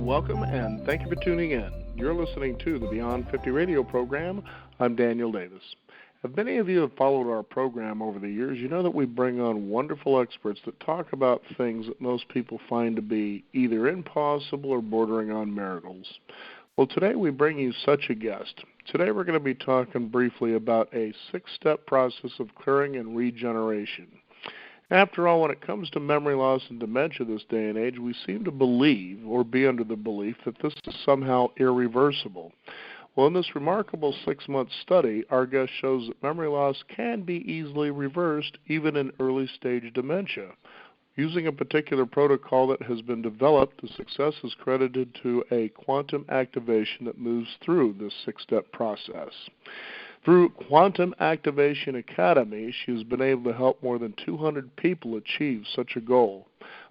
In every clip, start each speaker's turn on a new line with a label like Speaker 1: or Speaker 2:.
Speaker 1: welcome, and thank you for tuning in. You're listening to the Beyond 50 radio program. I'm Daniel Davis. If many of you have followed our program over the years, you know that we bring on wonderful experts that talk about things that most people find to be either impossible or bordering on miracles. Well, today we bring you such a guest. Today we're going to be talking briefly about a 6-step process of clearing and regeneration. After all, when it comes to memory loss and dementia this day and age, we seem to believe, or be under the belief, that this is somehow irreversible. Well, in this remarkable 6-month study, our guest shows that memory loss can be easily reversed even in early-stage dementia. Using a particular protocol that has been developed, the success is credited to a quantum activation that moves through this 6-step process. Through Quantum Activation Academy, she has been able to help more than 200 people achieve such a goal.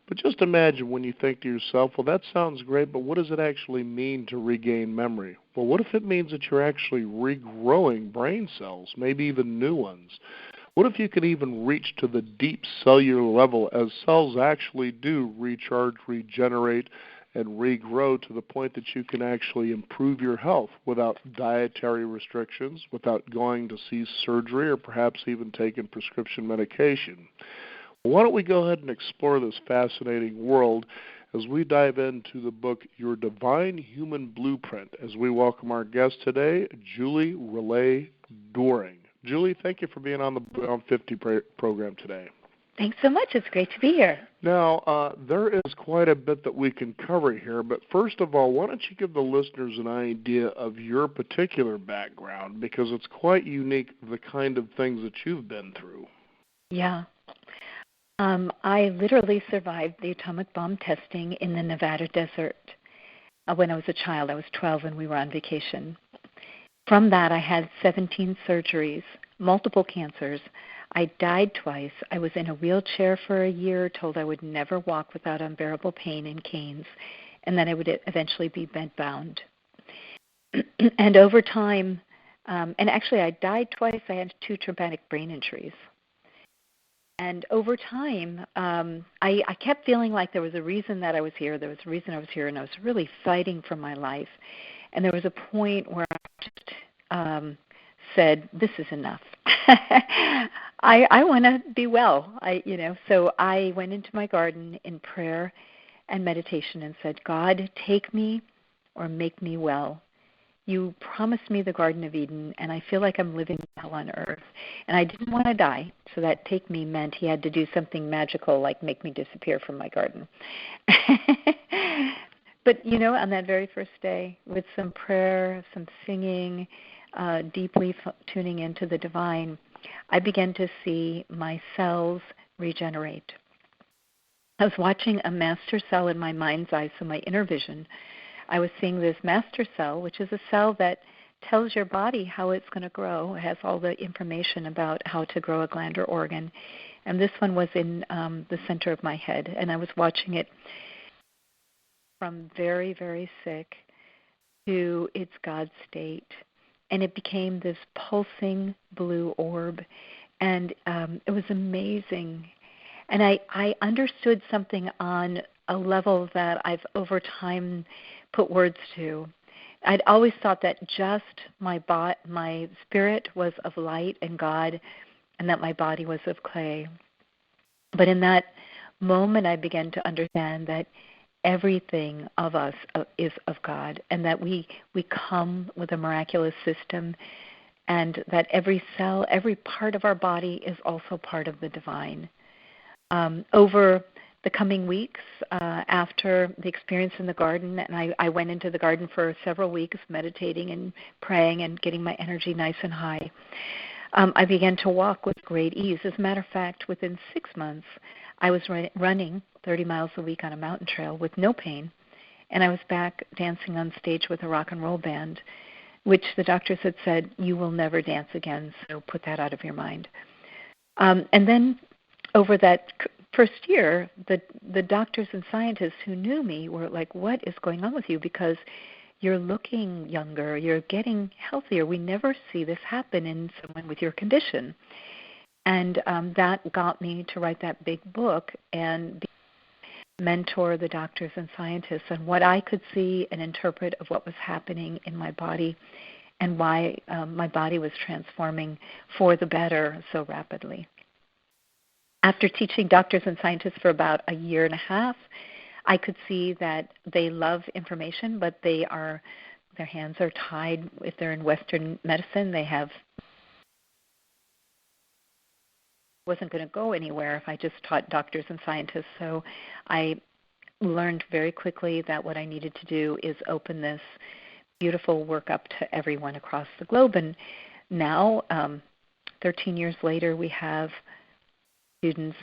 Speaker 1: But just imagine when you think to yourself, well, that sounds great, but what does it actually mean to regain memory? Well, what if it means that you're actually regrowing brain cells, maybe even new ones? What if you could even reach to the deep cellular level, as cells actually do recharge, regenerate, and regrow to the point that you can actually improve your health without dietary restrictions, without going to see surgery, or perhaps even taking prescription medication? Why don't we go ahead and explore this fascinating world as we dive into the book Your Divine Human Blueprint, as we welcome our guest today, Julie Relay Doring. Julie, thank you for being on the Beyond 50 program today.
Speaker 2: Thanks so much. It's great to be here.
Speaker 1: Now, there is quite a bit that we can cover here, but first of all, why don't you give the listeners an idea of your particular background, because it's quite unique, the kind of things that you've been through.
Speaker 2: Yeah. I literally survived the atomic bomb testing in the Nevada desert when I was a child. I was 12 and we were on vacation. From that, I had 17 surgeries, multiple cancers. I died twice. I was in a wheelchair for a year, told I would never walk without unbearable pain and canes, and then I would eventually be bed-bound. And over time, and actually I died twice. I had 2 traumatic brain injuries. And over time, I kept feeling like there was a reason that I was here. There was a reason I was here, and I was really fighting for my life. And there was a point where I just said, "This is enough. I want to be well." So I went into my garden in prayer and meditation and said, "God, take me or make me well. You promised me the Garden of Eden, and I feel like I'm living hell on earth." And I didn't want to die, so that take me meant he had to do something magical, like make me disappear from my garden. But, on that very first day, with some prayer, some singing, deeply tuning into the divine, I began to see my cells regenerate. I was watching a master cell in my mind's eye, so my inner vision. I was seeing this master cell, which is a cell that tells your body how it's going to grow. It has all the information about how to grow a gland or organ. And this one was in the center of my head, and I was watching it from very, very sick to its God state. And it became this pulsing blue orb, and it was amazing. And I understood something on a level that I've over time put words to. I'd always thought that just my spirit was of light and God, and that my body was of clay. But in that moment, I began to understand that everything of us is of God, and that we come with a miraculous system, and that every cell, every part of our body is also part of the divine. Over the coming weeks, after the experience in the garden, and I went into the garden for several weeks meditating and praying and getting my energy nice and high, I began to walk with great ease. As a matter of fact, within 6 months, I was running 30 miles a week on a mountain trail with no pain, and I was back dancing on stage with a rock and roll band, which the doctors had said, "You will never dance again, so put that out of your mind." And then over that first year, the doctors and scientists who knew me were like, "What is going on with you? Because you're looking younger, you're getting healthier. We never see this happen in someone with your condition." And that got me to write that big book and mentor the doctors and scientists on what I could see and interpret of what was happening in my body and why my body was transforming for the better so rapidly. After teaching doctors and scientists for about a year and a half, I could see that they love information, but their hands are tied. If they're in Western medicine, wasn't going to go anywhere if I just taught doctors and scientists. So I learned very quickly that what I needed to do is open this beautiful work up to everyone across the globe. And now, 13 years later, we have students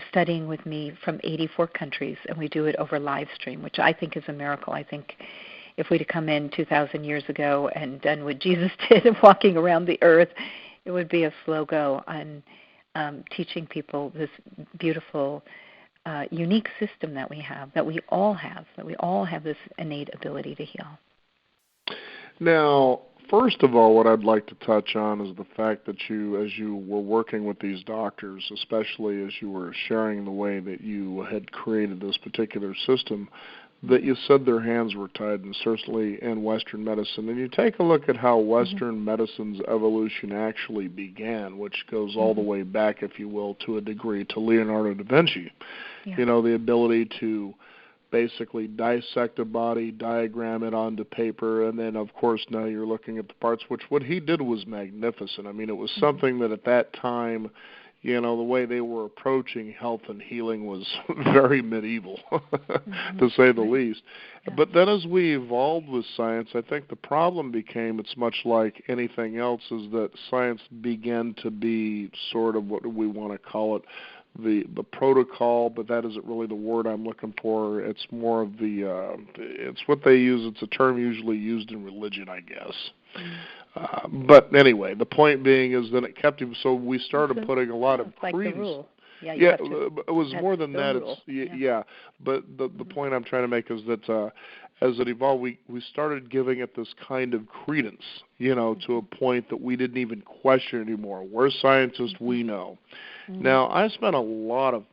Speaker 2: studying with me from 84 countries, and we do it over live stream, which I think is a miracle. I think if we'd come in 2,000 years ago and done what Jesus did, walking around the earth, it would be a slow go on teaching people this beautiful, unique system that we have, that we all have this innate ability to heal.
Speaker 1: Now, first of all, what I'd like to touch on is the fact that you, as you were working with these doctors, especially as you were sharing the way that you had created this particular system, that you said their hands were tied, and certainly in Western medicine. And you take a look at how Western medicine's evolution actually began, which goes all the way back, if you will, to a degree, to Leonardo da Vinci. Yeah. You know, the ability to basically dissect a body, diagram it onto paper, and then, of course, now you're looking at the parts, which what he did was magnificent. I mean, it was something that at that time, you know, the way they were approaching health and healing was very medieval, to say the least. Yeah. But then as we evolved with science, I think the problem became, it's much like anything else, is that science began to be sort of, what do we want to call it, the protocol, but that isn't really the word I'm looking for. It's more of it's what they use. It's a term usually used in religion, I guess. But anyway, the point being is that it kept him. So we started putting a lot of
Speaker 2: like
Speaker 1: credence.
Speaker 2: The rule. Yeah,
Speaker 1: it was more than that. It's but the point I'm trying to make is that as it evolved, we started giving it this kind of credence, you know, to a point that we didn't even question anymore. We're scientists, we know. Now, I spent a lot of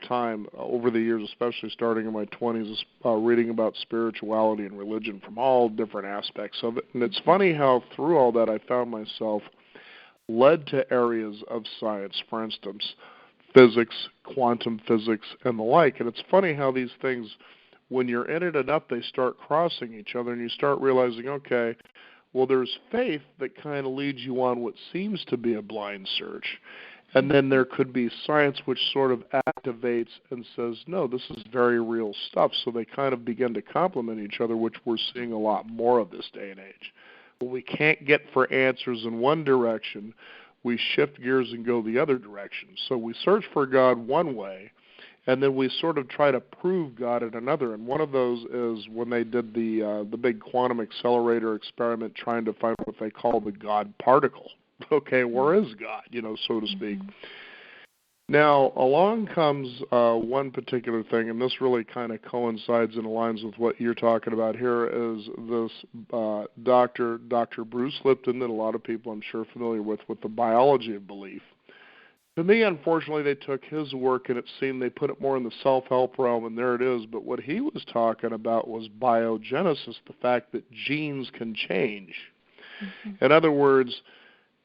Speaker 1: time over the years, especially starting in my 20s, reading about spirituality and religion from all different aspects of it. And it's funny how through all that I found myself led to areas of science, for instance, physics, quantum physics, and the like. And it's funny how these things, when you're in it enough, they start crossing each other, and you start realizing, okay, well, there's faith that kind of leads you on what seems to be a blind search. And then there could be science which sort of activates and says, no, this is very real stuff. So they kind of begin to complement each other, which we're seeing a lot more of this day and age. When we can't get for answers in one direction, we shift gears and go the other direction. So we search for God one way, and then we sort of try to prove God in another. And one of those is when they did the big quantum accelerator experiment trying to find what they call the God particle. Okay, where is God, you know, so to speak. Now, along comes one particular thing, and this really kind of coincides and aligns with what you're talking about here, is this Dr. Bruce Lipton, that a lot of people I'm sure are familiar with the biology of belief. To me, unfortunately, they took his work and it seemed they put it more in the self-help realm, and there it is. But what he was talking about was biogenesis, the fact that genes can change. In other words,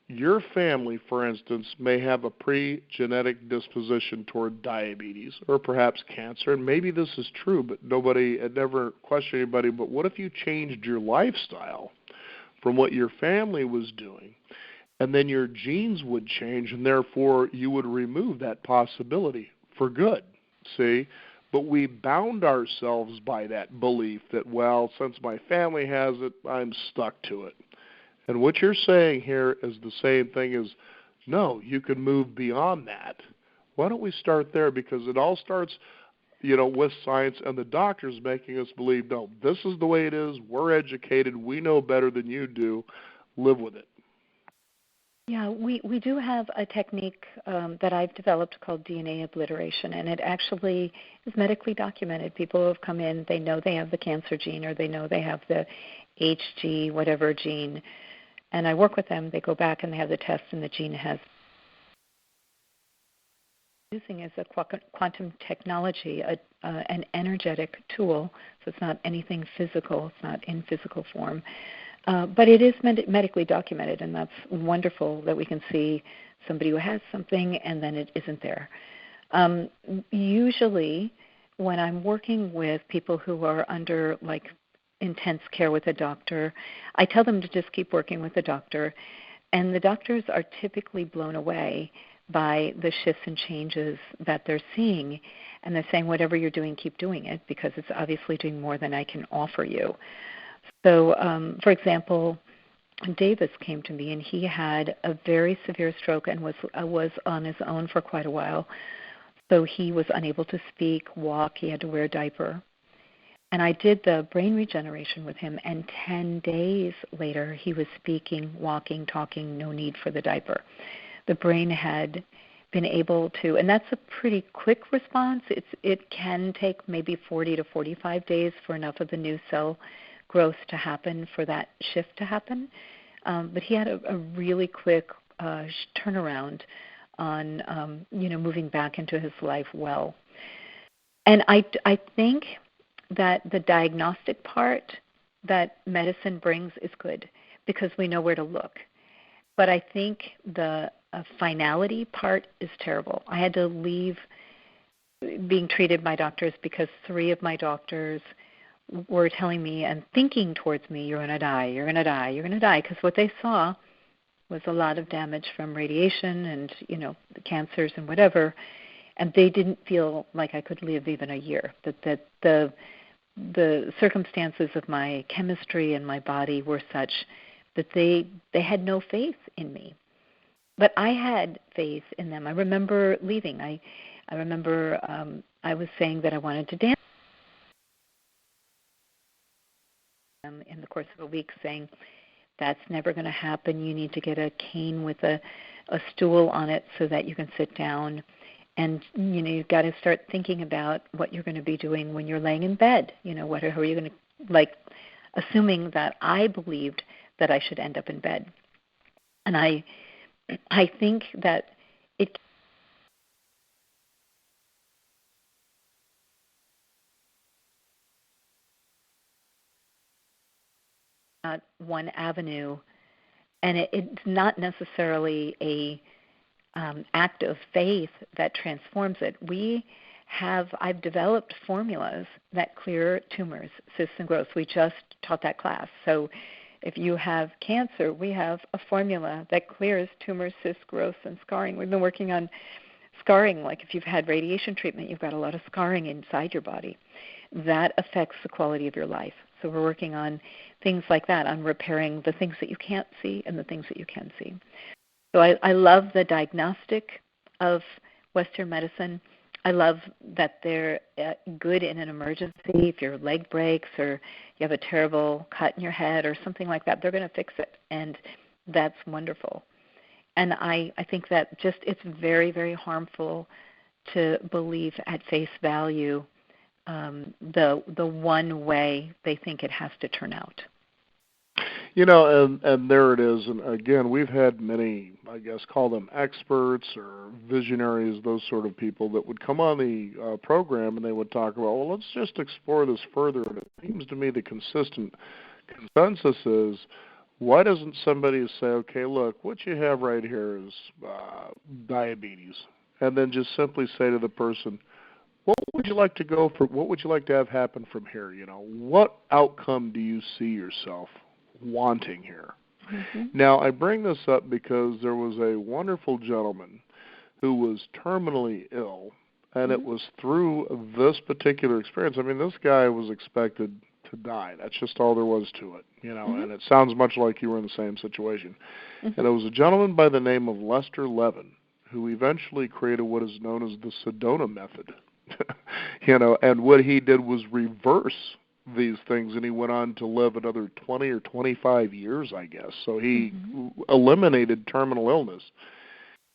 Speaker 1: your family, for instance, may have a pre-genetic disposition toward diabetes or perhaps cancer, and maybe this is true, but nobody had never questioned anybody. But what if you changed your lifestyle from what your family was doing, and then your genes would change, and therefore you would remove that possibility for good, see? But we bound ourselves by that belief that, well, since my family has it, I'm stuck to it. And what you're saying here is the same thing as, no, you can move beyond that. Why don't we start there? Because it all starts, you know, with science and the doctors making us believe, no, this is the way it is. We're educated. We know better than you do. Live with it.
Speaker 2: Yeah, we do have a technique that I've developed called DNA obliteration, and it actually is medically documented. People have come in, they know they have the cancer gene, or they know they have the HG whatever gene, and I work with them. They go back and they have the test, and the gene has using is a quantum technology, an energetic tool. So it's not anything physical. It's not in physical form. But it is medically documented, and that's wonderful that we can see somebody who has something and then it isn't there. Usually, when I'm working with people who are under intense care with a doctor, I tell them to just keep working with the doctor, and the doctors are typically blown away by the shifts and changes that they're seeing, and they're saying, whatever you're doing, keep doing it, because it's obviously doing more than I can offer you. So, for example, Davis came to me, and he had a very severe stroke and was on his own for quite a while. So he was unable to speak, walk. He had to wear a diaper. And I did the brain regeneration with him, and 10 days later, he was speaking, walking, talking, no need for the diaper. The brain had been able to, and that's a pretty quick response. It can take maybe 40 to 45 days for enough of the new cell growth to happen, for that shift to happen. But he had a really quick turnaround on, moving back into his life well. And I think that the diagnostic part that medicine brings is good because we know where to look. But I think the finality part is terrible. I had to leave being treated by doctors because 3 of my doctors were telling me and thinking towards me, you're going to die, you're going to die, you're going to die, because what they saw was a lot of damage from radiation and, the cancers and whatever, and they didn't feel like I could live even a year, that the circumstances of my chemistry and my body were such that they had no faith in me. But I had faith in them. I remember leaving. I remember I was saying that I wanted to dance in the course of a week, saying, that's never going to happen. You need to get a cane with a stool on it so that you can sit down. And, you've got to start thinking about what you're going to be doing when you're laying in bed. How are you going to, assuming that I believed that I should end up in bed. And I think that it not one avenue, and it's not necessarily a act of faith that transforms it. I've developed formulas that clear tumors, cysts, and growths. We just taught that class. So if you have cancer, we have a formula that clears tumors, cysts, growths, and scarring. We've been working on scarring, like if you've had radiation treatment, you've got a lot of scarring inside your body. That affects the quality of your life. So we're working on things like that, on repairing the things that you can't see and the things that you can see. So I love the diagnostic of Western medicine. I love that they're good in an emergency. If your leg breaks or you have a terrible cut in your head or something like that, they're going to fix it, and that's wonderful. And I think that just it's very, very harmful to believe at face value the one way they think it has to turn out.
Speaker 1: And there it is. And again, we've had many, I guess, call them experts or visionaries, those sort of people that would come on the program and they would talk about, well, let's just explore this further. And it seems to me the consistent consensus is, why doesn't somebody say, okay, look, what you have right here is diabetes, and then just simply say to the person, what would you like to go for? What would you like to have happen from here? What outcome do you see yourself wanting here? Mm-hmm. Now, I bring this up because there was a wonderful gentleman who was terminally ill, and it was through this particular experience. I mean, this guy was expected to die. That's just all there was to it, and it sounds much like you were in the same situation. And it was a gentleman by the name of Lester Levin who eventually created what is known as the Sedona method. And what he did was reverse these things, and he went on to live another 20 or 25 years, I guess. So he eliminated terminal illness.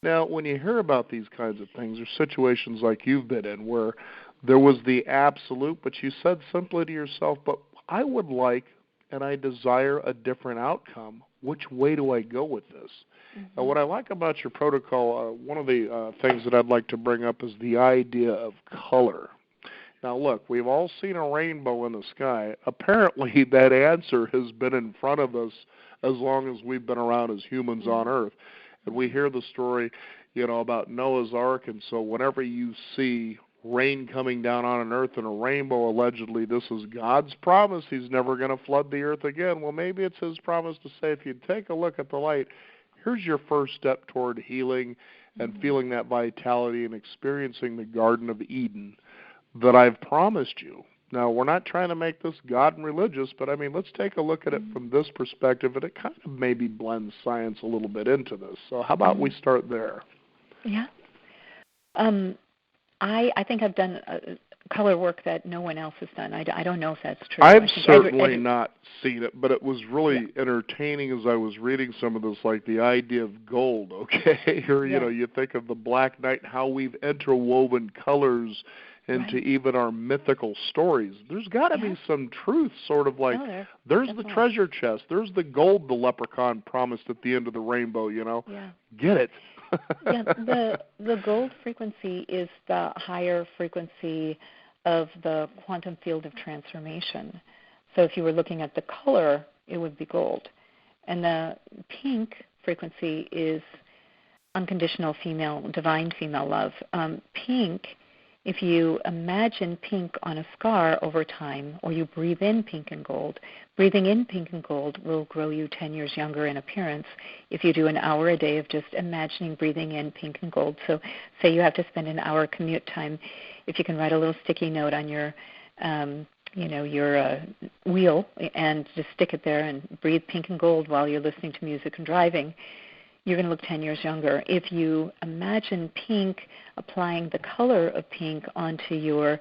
Speaker 1: Now, when you hear about these kinds of things, or situations like you've been in where there was the absolute, but you said simply to yourself, but I would like and I desire a different outcome. which way do I go with this?
Speaker 2: Mm-hmm.
Speaker 1: What I like about your protocol, one of the things that I'd like to bring up is the idea of color. Now, look, we've all seen a rainbow in the sky. Apparently, that answer has been in front of us as long as we've been around as humans on Earth. And we hear the story, about Noah's Ark, and so whenever you see rain coming down on an earth and a rainbow, allegedly this is God's promise. He's never going to flood the earth again. Well, maybe it's his promise to say, if you take a look at the light, here's your first step toward healing and feeling that vitality and experiencing the Garden of Eden that I've promised you. Now, we're not trying to make this God and religious, but I mean, let's take a look at it from this perspective, and it kind of maybe blends science a little bit into this. So how about we start there?
Speaker 2: Yeah. I think I've done color work that no one else has done. I don't know if that's true.
Speaker 1: I've certainly not seen it, but it was really entertaining as I was reading some of this, like the idea of gold, okay? Or, you think of the Black Knight, how we've interwoven colors into even our mythical stories. There's got to be some truth, sort of like, there's the treasure chest, there's the gold the leprechaun promised at the end of the rainbow, Get it.
Speaker 2: The gold frequency is the higher frequency of the quantum field of transformation. So if you were looking at the color, it would be gold. And the pink frequency is unconditional female, divine female love. Pink, if you imagine pink on a scar over time, or you breathe in pink and gold, breathing in pink and gold will grow you 10 years younger in appearance if you do an hour a day of just imagining breathing in pink and gold. So say you have to spend an hour commute time, if you can write a little sticky note on your wheel and just stick it there and breathe pink and gold while you're listening to music and driving, you're going to look 10 years younger. If you imagine pink, applying the color of pink onto your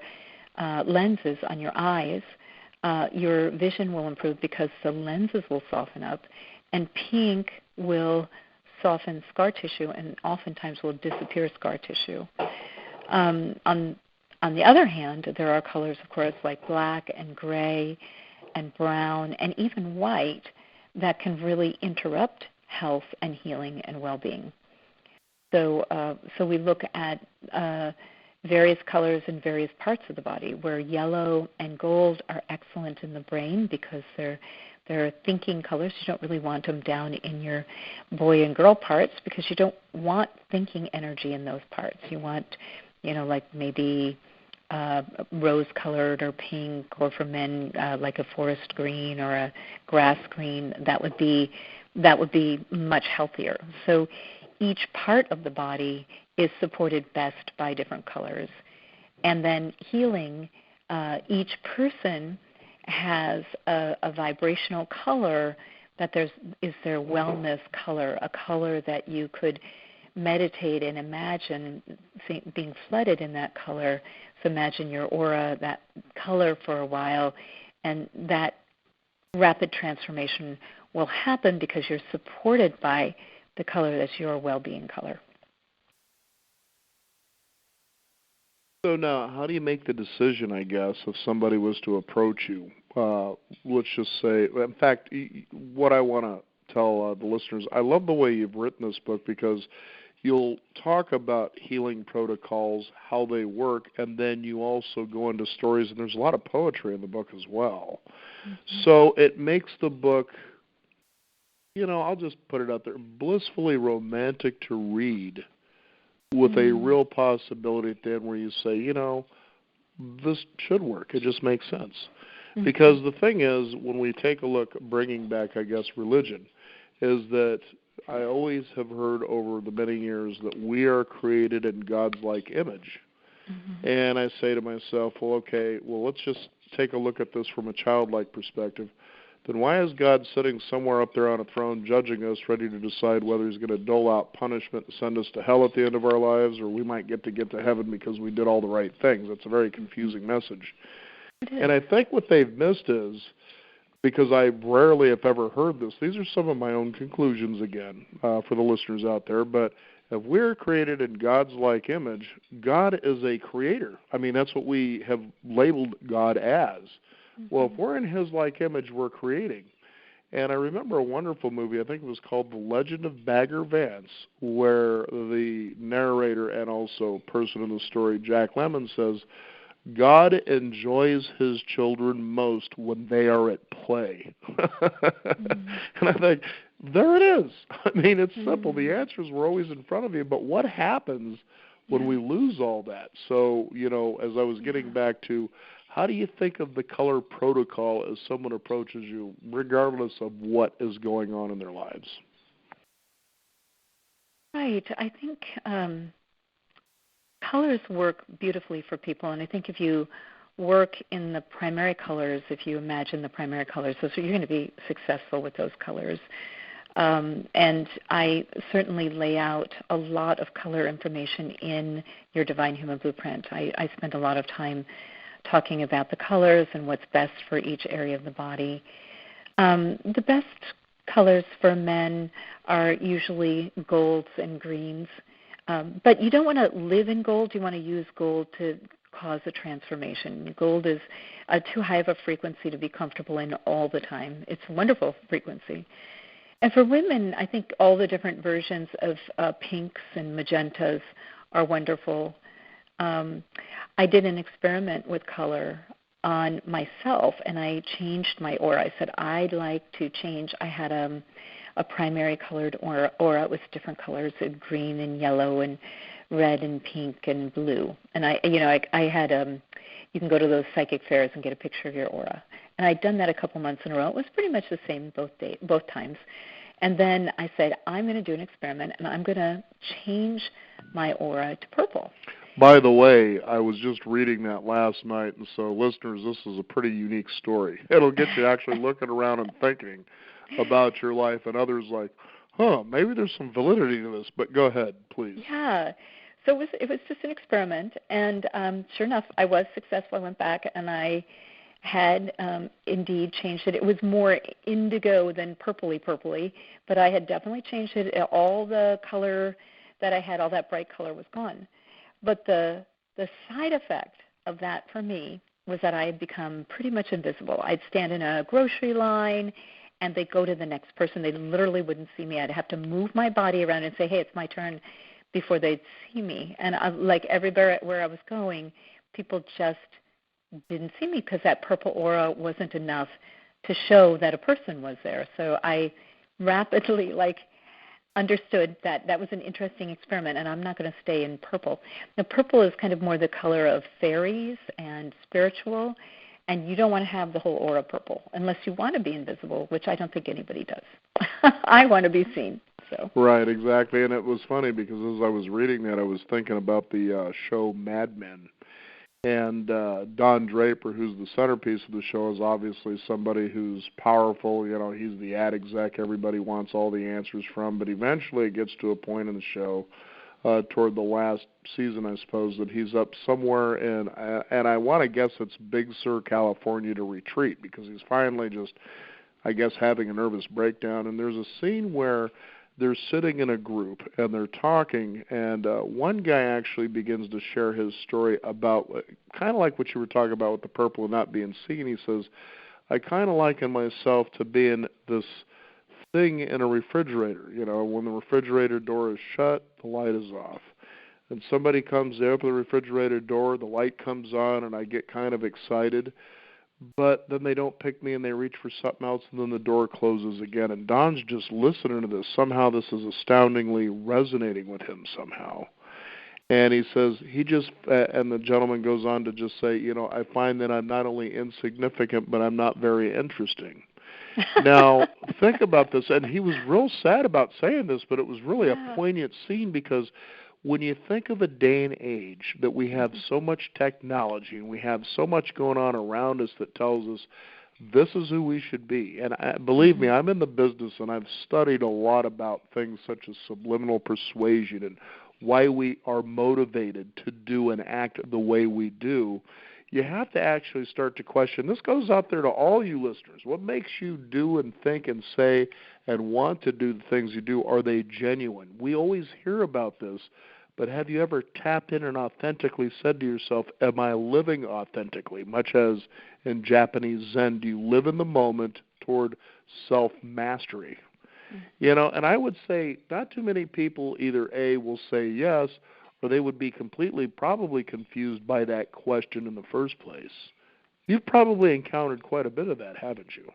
Speaker 2: lenses on your eyes, your vision will improve because the lenses will soften up, and pink will soften scar tissue and oftentimes will disappear scar tissue. On the other hand, there are colors, of course, like black and gray and brown and even white that can really interrupt health and healing and well-being. So we look at various colors in various parts of the body, where yellow and gold are excellent in the brain because they're thinking colors. You don't really want them down in your boy and girl parts because you don't want thinking energy in those parts. You want, like maybe rose-colored or pink, or for men like a forest green or a grass green. That would be much healthier. So each part of the body is supported best by different colors. And then healing, each person has a vibrational color that is their wellness color, a color that you could meditate and imagine being flooded in that color. So imagine your aura, that color for a while, and that rapid transformation will happen because you're supported by the color that's your well-being color.
Speaker 1: So now, how do you make the decision, I guess, if somebody was to approach you? Let's just say, in fact, what I want to tell the listeners, I love the way you've written this book because you'll talk about healing protocols, how they work, and then you also go into stories, and there's a lot of poetry in the book as well. Mm-hmm. So it makes the book, I'll just put it out there, blissfully romantic to read, with a real possibility at the end where you say, this should work. It just makes sense. Mm-hmm. Because the thing is, when we take a look, bringing back, I guess, religion, is that I always have heard over the many years that we are created in God's like image. Mm-hmm. And I say to myself, let's just take a look at this from a childlike perspective. Then why is God sitting somewhere up there on a throne judging us, ready to decide whether he's going to dole out punishment and send us to hell at the end of our lives, or we might get to heaven because we did all the right things? That's a very confusing message. And I think what they've missed is, because I rarely, if ever, heard this, these are some of my own conclusions again for the listeners out there, but if we're created in God's like image, God is a creator. I mean, that's what we have labeled God as. Well, if we're in his like image, we're creating. And I remember a wonderful movie, I think it was called The Legend of Bagger Vance, where the narrator and also person in the story, Jack Lemmon, says, God enjoys his children most when they are at play. And I think, there it is. I mean, it's simple. The answers were always in front of you, but what happens when we lose all that? So, as I was getting back to, how do you think of the color protocol as someone approaches you, regardless of what is going on in their lives?
Speaker 2: Right. I think colors work beautifully for people, and I think if you work in the primary colors, if you imagine the primary colors, so you're going to be successful with those colors. And I certainly lay out a lot of color information in your Divine Human Blueprint. I spend a lot of time talking about the colors and what's best for each area of the body. The best colors for men are usually golds and greens. But you don't want to live in gold. You want to use gold to cause a transformation. Gold is too high of a frequency to be comfortable in all the time. It's a wonderful frequency. And for women, I think all the different versions of pinks and magentas are wonderful. I did an experiment with color on myself, and I changed my aura. I said, I'd like to change. I had a primary colored aura with different colors, green and yellow and red and pink and blue. And I had you can go to those psychic fairs and get a picture of your aura. And I'd done that a couple months in a row. It was pretty much the same both times. And then I said, I'm going to do an experiment, and I'm going to change my aura to purple.
Speaker 1: By the way, I was just reading that last night, and so listeners, this is a pretty unique story. It'll get you actually looking around and thinking about your life, and others like, maybe there's some validity to this, but go ahead, please.
Speaker 2: Yeah. So it was just an experiment, and sure enough, I was successful. I went back, and I had indeed changed it. It was more indigo than purpley, but I had definitely changed it. All the color that I had, all that bright color was gone. But the side effect of that for me was that I had become pretty much invisible. I'd stand in a grocery line, and they'd go to the next person. They literally wouldn't see me. I'd have to move my body around and say, hey, it's my turn, before they'd see me. And like everywhere where I was going, people just didn't see me because that purple aura wasn't enough to show that a person was there. So I rapidly understood that was an interesting experiment, and I'm not going to stay in purple. Now, purple is kind of more the color of fairies and spiritual, and you don't want to have the whole aura purple unless you want to be invisible, which I don't think anybody does. I want to be seen. So.
Speaker 1: Right, exactly. And it was funny because as I was reading that, I was thinking about the show Mad Men. And Don Draper, who's the centerpiece of the show, is obviously somebody who's powerful. He's the ad exec everybody wants all the answers from. But eventually it gets to a point in the show, toward the last season, I suppose, that he's up somewhere in, and I want to guess it's Big Sur, California, to retreat because he's finally just, I guess, having a nervous breakdown. And there's a scene where they're sitting in a group and they're talking, and one guy actually begins to share his story about kind of like what you were talking about with the purple and not being seen. He says, I kind of liken myself to being this thing in a refrigerator. When the refrigerator door is shut, the light is off. And somebody comes, they open the refrigerator door, the light comes on, and I get kind of excited. But then they don't pick me and they reach for something else, and then the door closes again. And Don's just listening to this. Somehow this is astoundingly resonating with him somehow. And he says, and the gentleman goes on to just say, I find that I'm not only insignificant, but I'm not very interesting. Now, think about this. And he was real sad about saying this, but it was really a poignant scene because when you think of a day and age that we have so much technology and we have so much going on around us that tells us this is who we should be. And believe me, I'm in the business and I've studied a lot about things such as subliminal persuasion and why we are motivated to do and act the way we do. You have to actually start to question. This goes out there to all you listeners. What makes you do and think and say and want to do the things you do? Are they genuine? We always hear about this, but have you ever tapped in and authentically said to yourself, am I living authentically? Much as in Japanese Zen, do you live in the moment toward self-mastery. And I would say not too many people either A, will say yes, or they would be probably confused by that question in the first place. You've probably encountered quite a bit of that, haven't you?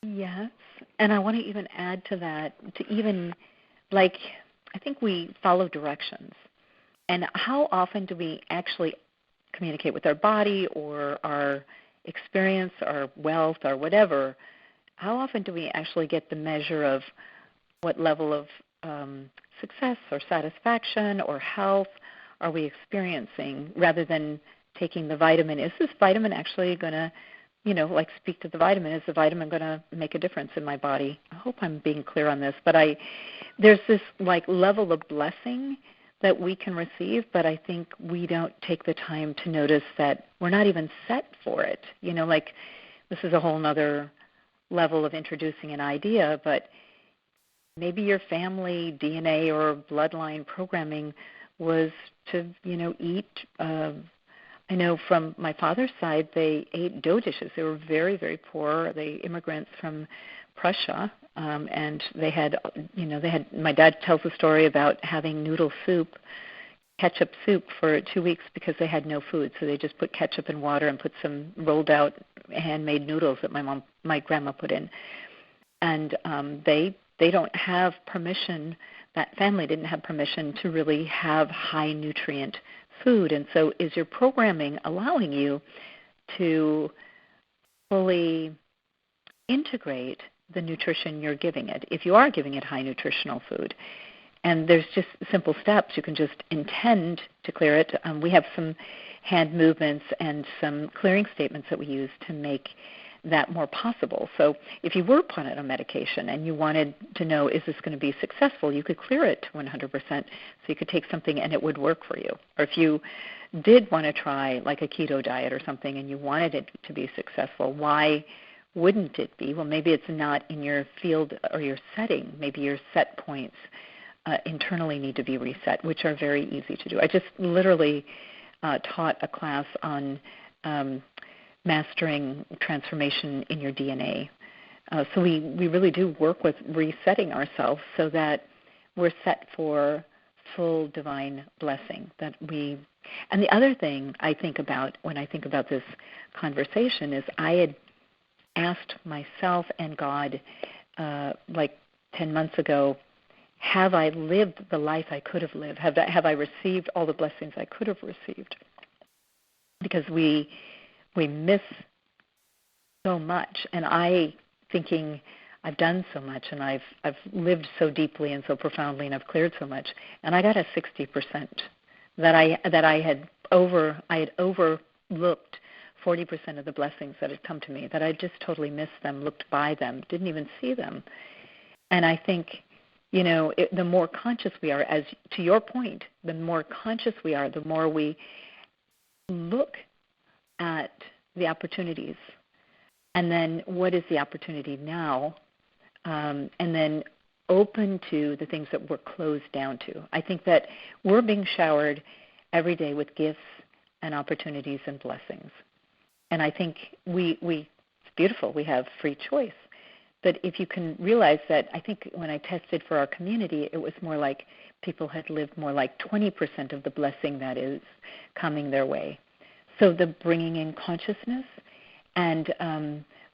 Speaker 2: Yes, and I want to even add to that, I think we follow directions. And how often do we actually communicate with our body or our experience, our wealth, or whatever? How often do we actually get the measure of what level of success or satisfaction or health are we experiencing, rather than taking the vitamin? Is this vitamin actually going to, speak to the vitamin? Is the vitamin going to make a difference in my body? I hope I'm being clear on this. But there's this level of blessing that we can receive, but I think we don't take the time to notice that we're not even set for it. This is a whole other level of introducing an idea, but maybe your family DNA or bloodline programming was to, eat. I know from my father's side, they ate dough dishes. They were very, very poor. They immigrants from Prussia, and they had, my dad tells a story about having noodle soup, ketchup soup for 2 weeks because they had no food. So they just put ketchup in water and put some rolled out handmade noodles that my grandma put in. And they don't have permission, that family didn't have permission to really have high nutrient food. And so is your programming allowing you to fully integrate the nutrition you're giving it, if you are giving it high nutritional food? And there's just simple steps. You can just intend to clear it. We have some hand movements and some clearing statements that we use to make that more possible. So if you were put on a medication and you wanted to know, is this going to be successful, you could clear it to 100%. So you could take something and it would work for you. Or if you did want to try a keto diet or something and you wanted it to be successful, why wouldn't it be? Well, maybe it's not in your field or your setting. Maybe your set points internally need to be reset, which are very easy to do. I just literally taught a class on mastering transformation in your DNA. So we really do work with resetting ourselves so that we're set for full divine blessing. And the other thing I think about when I think about this conversation is I had asked myself and God 10 months ago, have I lived the life I could have lived? Have I received all the blessings I could have received? Because we miss so much, and thinking I've done so much, and I've lived so deeply and so profoundly, and I've cleared so much, and I got a 60% that I had overlooked 40% of the blessings that had come to me, that I just totally missed them, looked by them, didn't even see them. And I think, the more conscious we are, as to your point, the more conscious we are, the more we look at the opportunities. And then what is the opportunity now? And then open to the things that we're closed down to. I think that we're being showered every day with gifts and opportunities and blessings. And I think it's beautiful. We have free choice. But if you can realize that, I think when I tested for our community, it was more like people had lived more like 20% of the blessing that is coming their way. So the bringing in consciousness and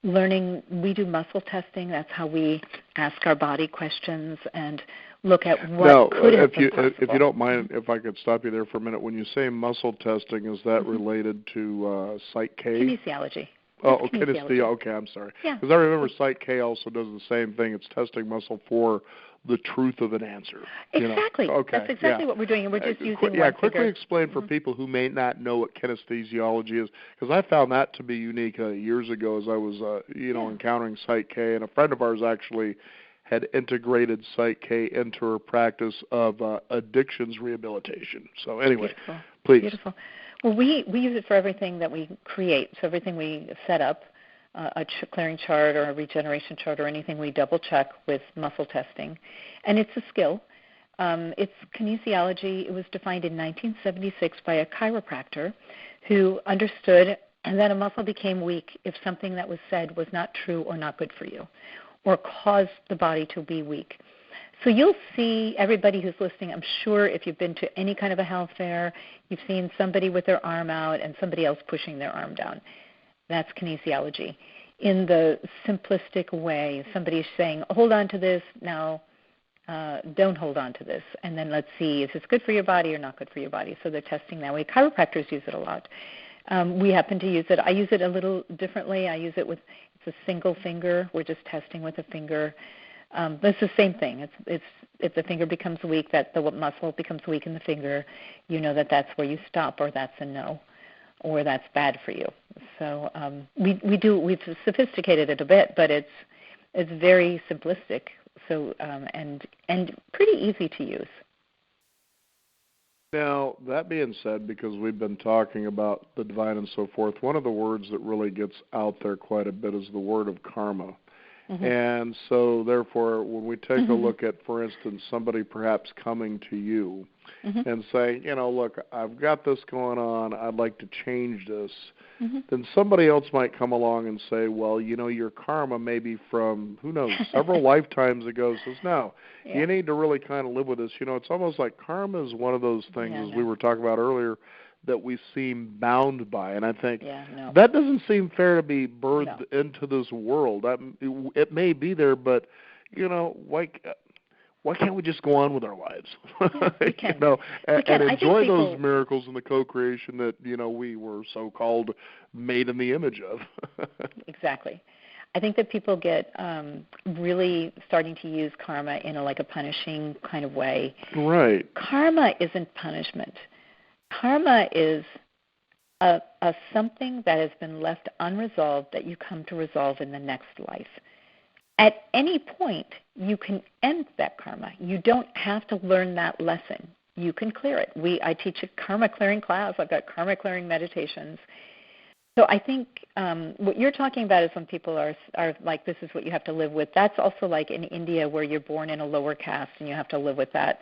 Speaker 2: learning, we do muscle testing. That's how we ask our body questions and look at what could have been possible.
Speaker 1: If you don't mind, if I could stop you there for a minute. When you say muscle testing, is that related to Psych K?
Speaker 2: Kinesiology.
Speaker 1: Oh, kinesthesia. Okay, I'm sorry.
Speaker 2: Yeah.
Speaker 1: Because I remember Psych K also does the same thing. It's testing muscle for the truth of an answer.
Speaker 2: Exactly.
Speaker 1: Okay.
Speaker 2: That's exactly what we're doing, and we're just using one
Speaker 1: quickly
Speaker 2: figure.
Speaker 1: Explain for people who may not know what kinesthesiology is, because I found that to be unique years ago as I was, encountering Psych K, and a friend of ours actually had integrated Psych K into her practice of addictions rehabilitation. So anyway,
Speaker 2: Beautiful.
Speaker 1: Please.
Speaker 2: Beautiful. Well, we use it for everything that we create. So everything we set up, a clearing chart or a regeneration chart or anything, we double check with muscle testing. And it's a skill. It's kinesiology. It was defined in 1976 by a chiropractor who understood And then a muscle became weak if something that was said was not true or not good for you or caused the body to be weak. So you'll see everybody who's listening, I'm sure if you've been to any kind of a health fair, you've seen somebody with their arm out and somebody else pushing their arm down. That's kinesiology. In the simplistic way, somebody's saying, hold on to this, now don't hold on to this, and then let's see, is this good for your body or not good for your body? So they're testing that way. Chiropractors use it a lot. We happen to use it. I use it a little differently. I use it with, it's a single finger. We're just testing with a finger. But it's the same thing. It's if the finger becomes weak, that the muscle becomes weak in the finger, you know that that's where you stop, or that's a no, or that's bad for you. So we've sophisticated it a bit, but it's very simplistic. So and pretty easy to use.
Speaker 1: Now, that being said, because we've been talking about the divine and so forth, one of the words that really gets out there quite a bit is the word of karma. Mm-hmm. And so, therefore, when we take a look at, for instance, somebody perhaps coming to you and saying, look, I've got this going on, I'd like to change this, then somebody else might come along and say, well, your karma may be from, who knows, several lifetimes ago. Says, no, you need to really kind of live with this. It's almost like karma is one of those things, as we were talking about earlier, that we seem bound by. And I think that doesn't seem fair to be birthed into this world. It may be there, but, why can't we just go on with our lives?
Speaker 2: We can.
Speaker 1: And enjoy those miracles and the co-creation that, we were so-called made in the image of.
Speaker 2: Exactly. I think that people get really starting to use karma in a punishing kind of way.
Speaker 1: Right.
Speaker 2: Karma isn't punishment. Karma is a something that has been left unresolved that you come to resolve in the next life. At any point, you can end that karma. You don't have to learn that lesson. You can clear it. I teach a karma clearing class. I've got karma clearing meditations. So I think what you're talking about is when people are like, this is what you have to live with. That's also like in India where you're born in a lower caste and you have to live with that.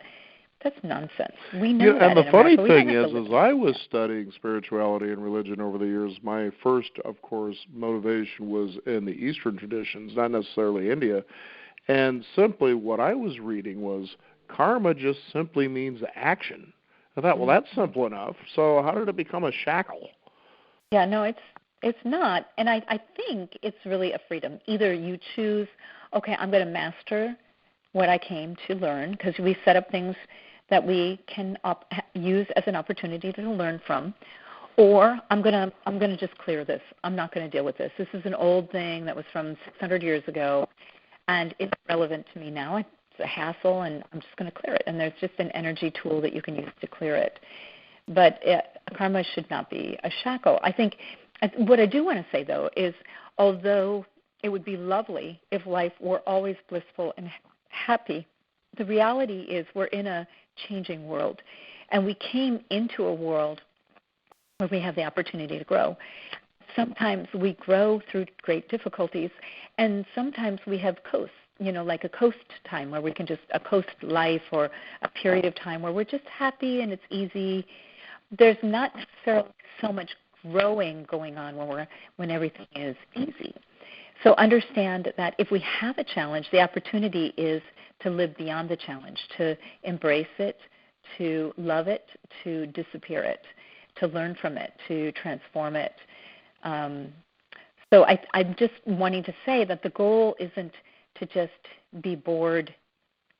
Speaker 2: That's nonsense. We know that.
Speaker 1: And the funny thing is, as I was studying spirituality and religion over the years, my first, of course, motivation was in the Eastern traditions, not necessarily India. And simply what I was reading was karma just simply means action. I thought, well, that's simple enough. So how did it become a shackle?
Speaker 2: Yeah, no, it's not. And I think it's really a freedom. Either you choose, okay, I'm going to master what I came to learn, because we set up things that we can use as an opportunity to learn from, or I'm gonna just clear this. I'm not going to deal with this. This is an old thing that was from 600 years ago, and it's relevant to me now. It's a hassle, and I'm just going to clear it. And there's just an energy tool that you can use to clear it. But karma should not be a shackle. I think what I do want to say, though, is although it would be lovely if life were always blissful and happy, the reality is we're in a changing world, and we came into a world where we have the opportunity to grow. Sometimes we grow through great difficulties, and sometimes we have coasts, like a coast time where we can just, a coast life, or a period of time where we're just happy and it's easy. There's not necessarily so much growing going on when everything is easy. So understand that if we have a challenge, the opportunity is to live beyond the challenge, to embrace it, to love it, to disappear it, to learn from it, to transform it. So I'm just wanting to say that the goal isn't to just be bored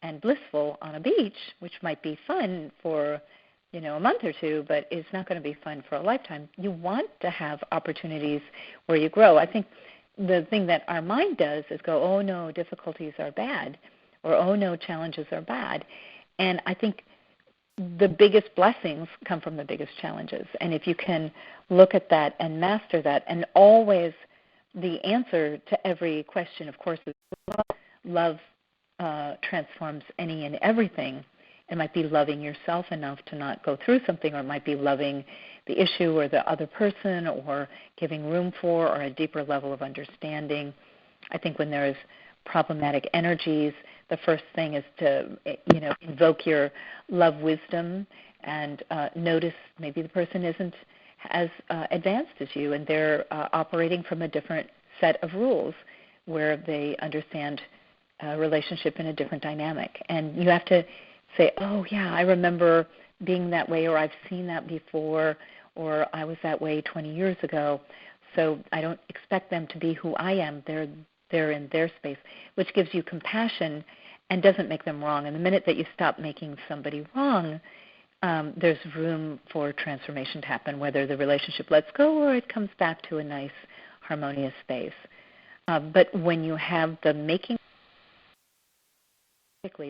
Speaker 2: and blissful on a beach, which might be fun for a month or two, but it's not going to be fun for a lifetime. You want to have opportunities where you grow. I think the thing that our mind does is go, oh, no, difficulties are bad, or oh, no, challenges are bad. And I think the biggest blessings come from the biggest challenges. And if you can look at that and master that, and always the answer to every question, of course, is love transforms any and everything. It might be loving yourself enough to not go through something, or it might be loving the issue or the other person, or giving room for, or a deeper level of understanding. I think when there's problematic energies, the first thing is to, invoke your love wisdom and notice maybe the person isn't as advanced as you, and they're operating from a different set of rules where they understand a relationship in a different dynamic. And you have to say, oh, yeah, I remember being that way, or I've seen that before, or I was that way 20 years ago, so I don't expect them to be who I am. They're in their space, which gives you compassion and doesn't make them wrong. And the minute that you stop making somebody wrong, there's room for transformation to happen, whether the relationship lets go or it comes back to a nice, harmonious space. But when you have the making,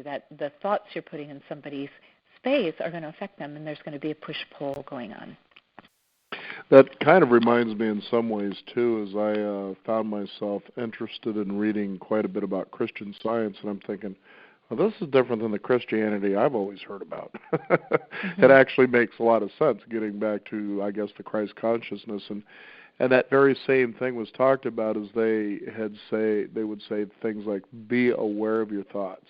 Speaker 2: that the thoughts you're putting in somebody's space are going to affect them, and there's going to be a push-pull going on.
Speaker 1: That kind of reminds me in some ways, too, as I found myself interested in reading quite a bit about Christian Science, and I'm thinking, well, this is different than the Christianity I've always heard about. It actually makes a lot of sense, getting back to, I guess, the Christ consciousness. And that very same thing was talked about as they would say things like, be aware of your thoughts.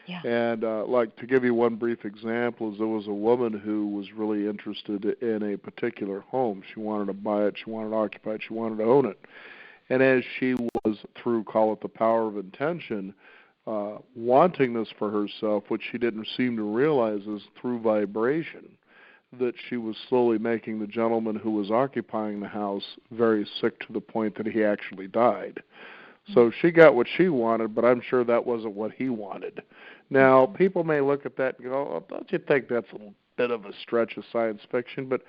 Speaker 2: Yeah.
Speaker 1: And like to give you one brief example, is there was a woman who was really interested in a particular home. She wanted to buy it, she wanted to occupy it, she wanted to own it. And as she was, through, call it the power of intention, wanting this for herself, which she didn't seem to realize is through vibration, that she was slowly making the gentleman who was occupying the house very sick to the point that he actually died. So she got what she wanted, but I'm sure that wasn't what he wanted. Now, people may look at that and go, oh, don't you think that's a bit of a stretch of science fiction? But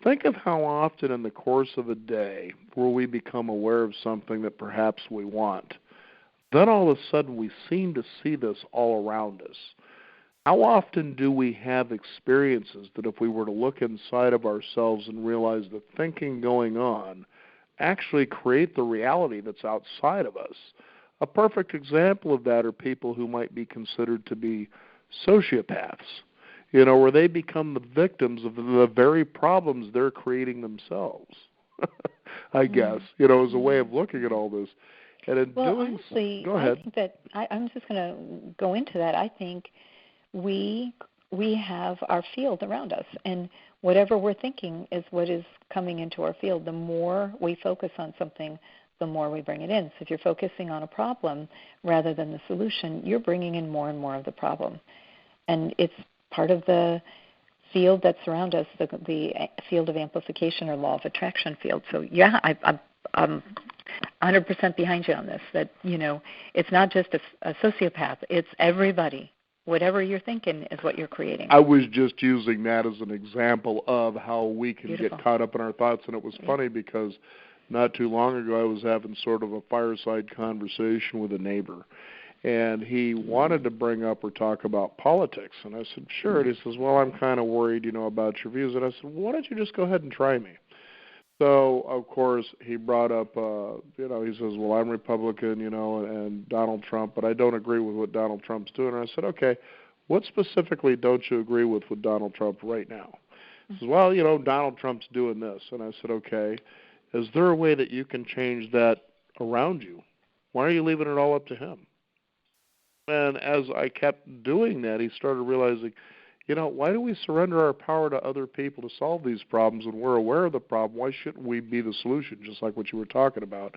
Speaker 1: think of how often in the course of a day where we become aware of something that perhaps we want. Then all of a sudden we seem to see this all around us. How often do we have experiences that if we were to look inside of ourselves and realize the thinking going on actually create the reality that's outside of us? A perfect example of that are people who might be considered to be sociopaths, where they become the victims of the very problems they're creating themselves, I guess, as a way of looking at all this. And in doing
Speaker 2: honestly,
Speaker 1: go ahead.
Speaker 2: I think that I'm just going to go into that. I think we have our field around us, and whatever we're thinking is what is coming into our field. The more we focus on something, the more we bring it in. So if you're focusing on a problem rather than the solution, you're bringing in more and more of the problem. And it's part of the field that's around us, the field of amplification or law of attraction field. So, yeah, I'm 100% behind you on this, that, it's not just a sociopath. It's everybody. Whatever you're thinking is what you're creating.
Speaker 1: I was just using that as an example of how we can
Speaker 2: Beautiful.
Speaker 1: get caught up in our thoughts. And it was funny because not too long ago I was having sort of a fireside conversation with a neighbor. And he wanted to bring up or talk about politics. And I said, sure. And he says, well, I'm kind of worried, about your views. And I said, well, why don't you just go ahead and try me? So, of course, he brought up, he says, well, I'm Republican, and Donald Trump, but I don't agree with what Donald Trump's doing. And I said, okay, what specifically don't you agree with Donald Trump right now? He says, well, Donald Trump's doing this. And I said, okay, is there a way that you can change that around you? Why are you leaving it all up to him? And as I kept doing that, he started realizing, why do we surrender our power to other people to solve these problems when we're aware of the problem? Why shouldn't we be the solution, just like what you were talking about?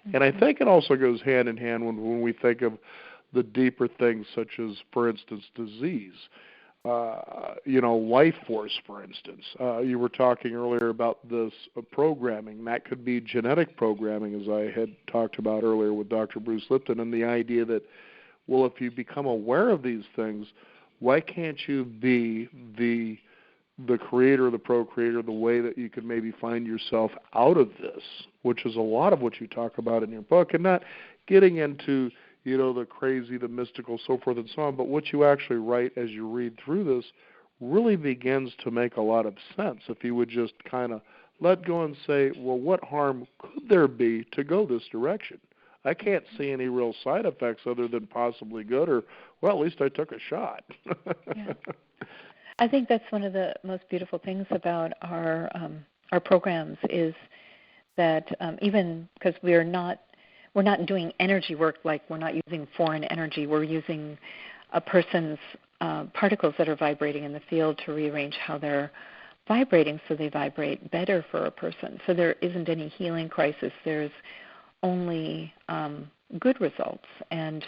Speaker 1: Mm-hmm. And I think it also goes hand in hand when we think of the deeper things such as, for instance, disease. Life force, for instance. You were talking earlier about this programming. That could be genetic programming, as I had talked about earlier with Dr. Bruce Lipton, and the idea that, well, if you become aware of these things, why can't you be the creator, the procreator, the way that you can maybe find yourself out of this, which is a lot of what you talk about in your book, and not getting into, the crazy, the mystical, so forth and so on, but what you actually write as you read through this really begins to make a lot of sense if you would just kind of let go and say, well, what harm could there be to go this direction? I can't see any real side effects other than possibly good, or, well, at least I took a shot.
Speaker 2: Yeah. I think that's one of the most beautiful things about our programs is that even because we're not doing energy work, like we're not using foreign energy, we're using a person's particles that are vibrating in the field to rearrange how their vibrating so they vibrate better for a person. So there isn't any healing crisis. There's only good results. And,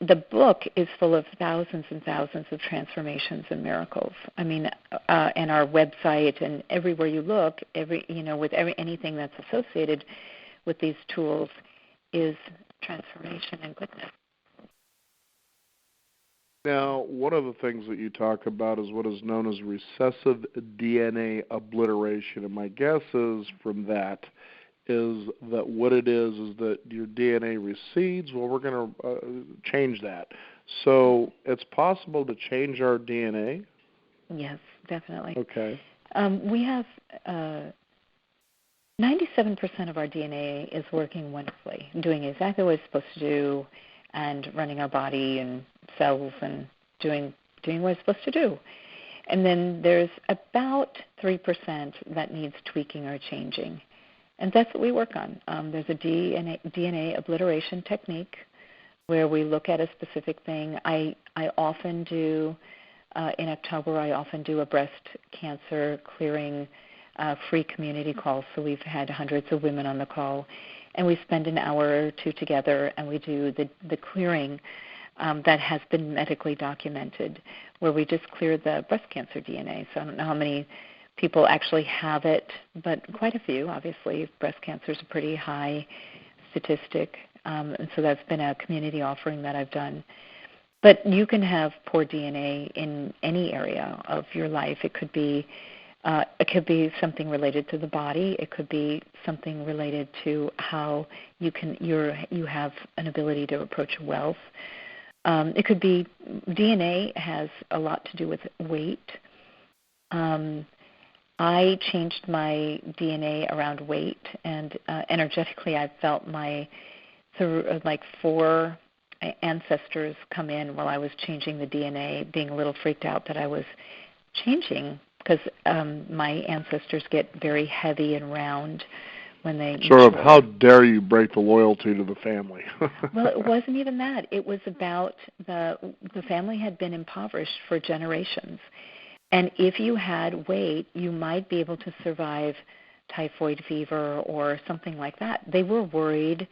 Speaker 2: the book is full of thousands and thousands of transformations and miracles. I mean, and our website and everywhere you look, anything that's associated with these tools is transformation and goodness.
Speaker 1: Now, one of the things that you talk about is what is known as recessive DNA obliteration, and my guess is from that is that what it is that your DNA recedes. Well, we're going to change that. So it's possible to change our DNA?
Speaker 2: Yes, definitely.
Speaker 1: Okay.
Speaker 2: We have 97% of our DNA is working wonderfully, doing exactly what it's supposed to do and running our body and cells and doing what it's supposed to do. And then there's about 3% that needs tweaking or changing. And that's what we work on. There's a DNA obliteration technique where we look at a specific thing. I often do, in October, a breast cancer clearing free community call. So we've had hundreds of women on the call. And we spend an hour or two together and we do the clearing that has been medically documented, where we just clear the breast cancer DNA. So I don't know how many people actually have it, but quite a few, obviously. Breast cancer is a pretty high statistic, and so that's been a community offering that I've done. But you can have poor DNA in any area of your life. It could be something related to the body. It could be something related to how you have an ability to approach wealth. It could be DNA has a lot to do with weight. I changed my DNA around weight, and energetically I felt my 4 ancestors come in while I was changing the DNA, being a little freaked out that I was changing, because my ancestors get very heavy and round when they
Speaker 1: sort of, how dare you break the loyalty to the family?
Speaker 2: Well, it wasn't even that. It was about the family had been impoverished for generations. And if you had weight, you might be able to survive typhoid fever or something like that. They were worried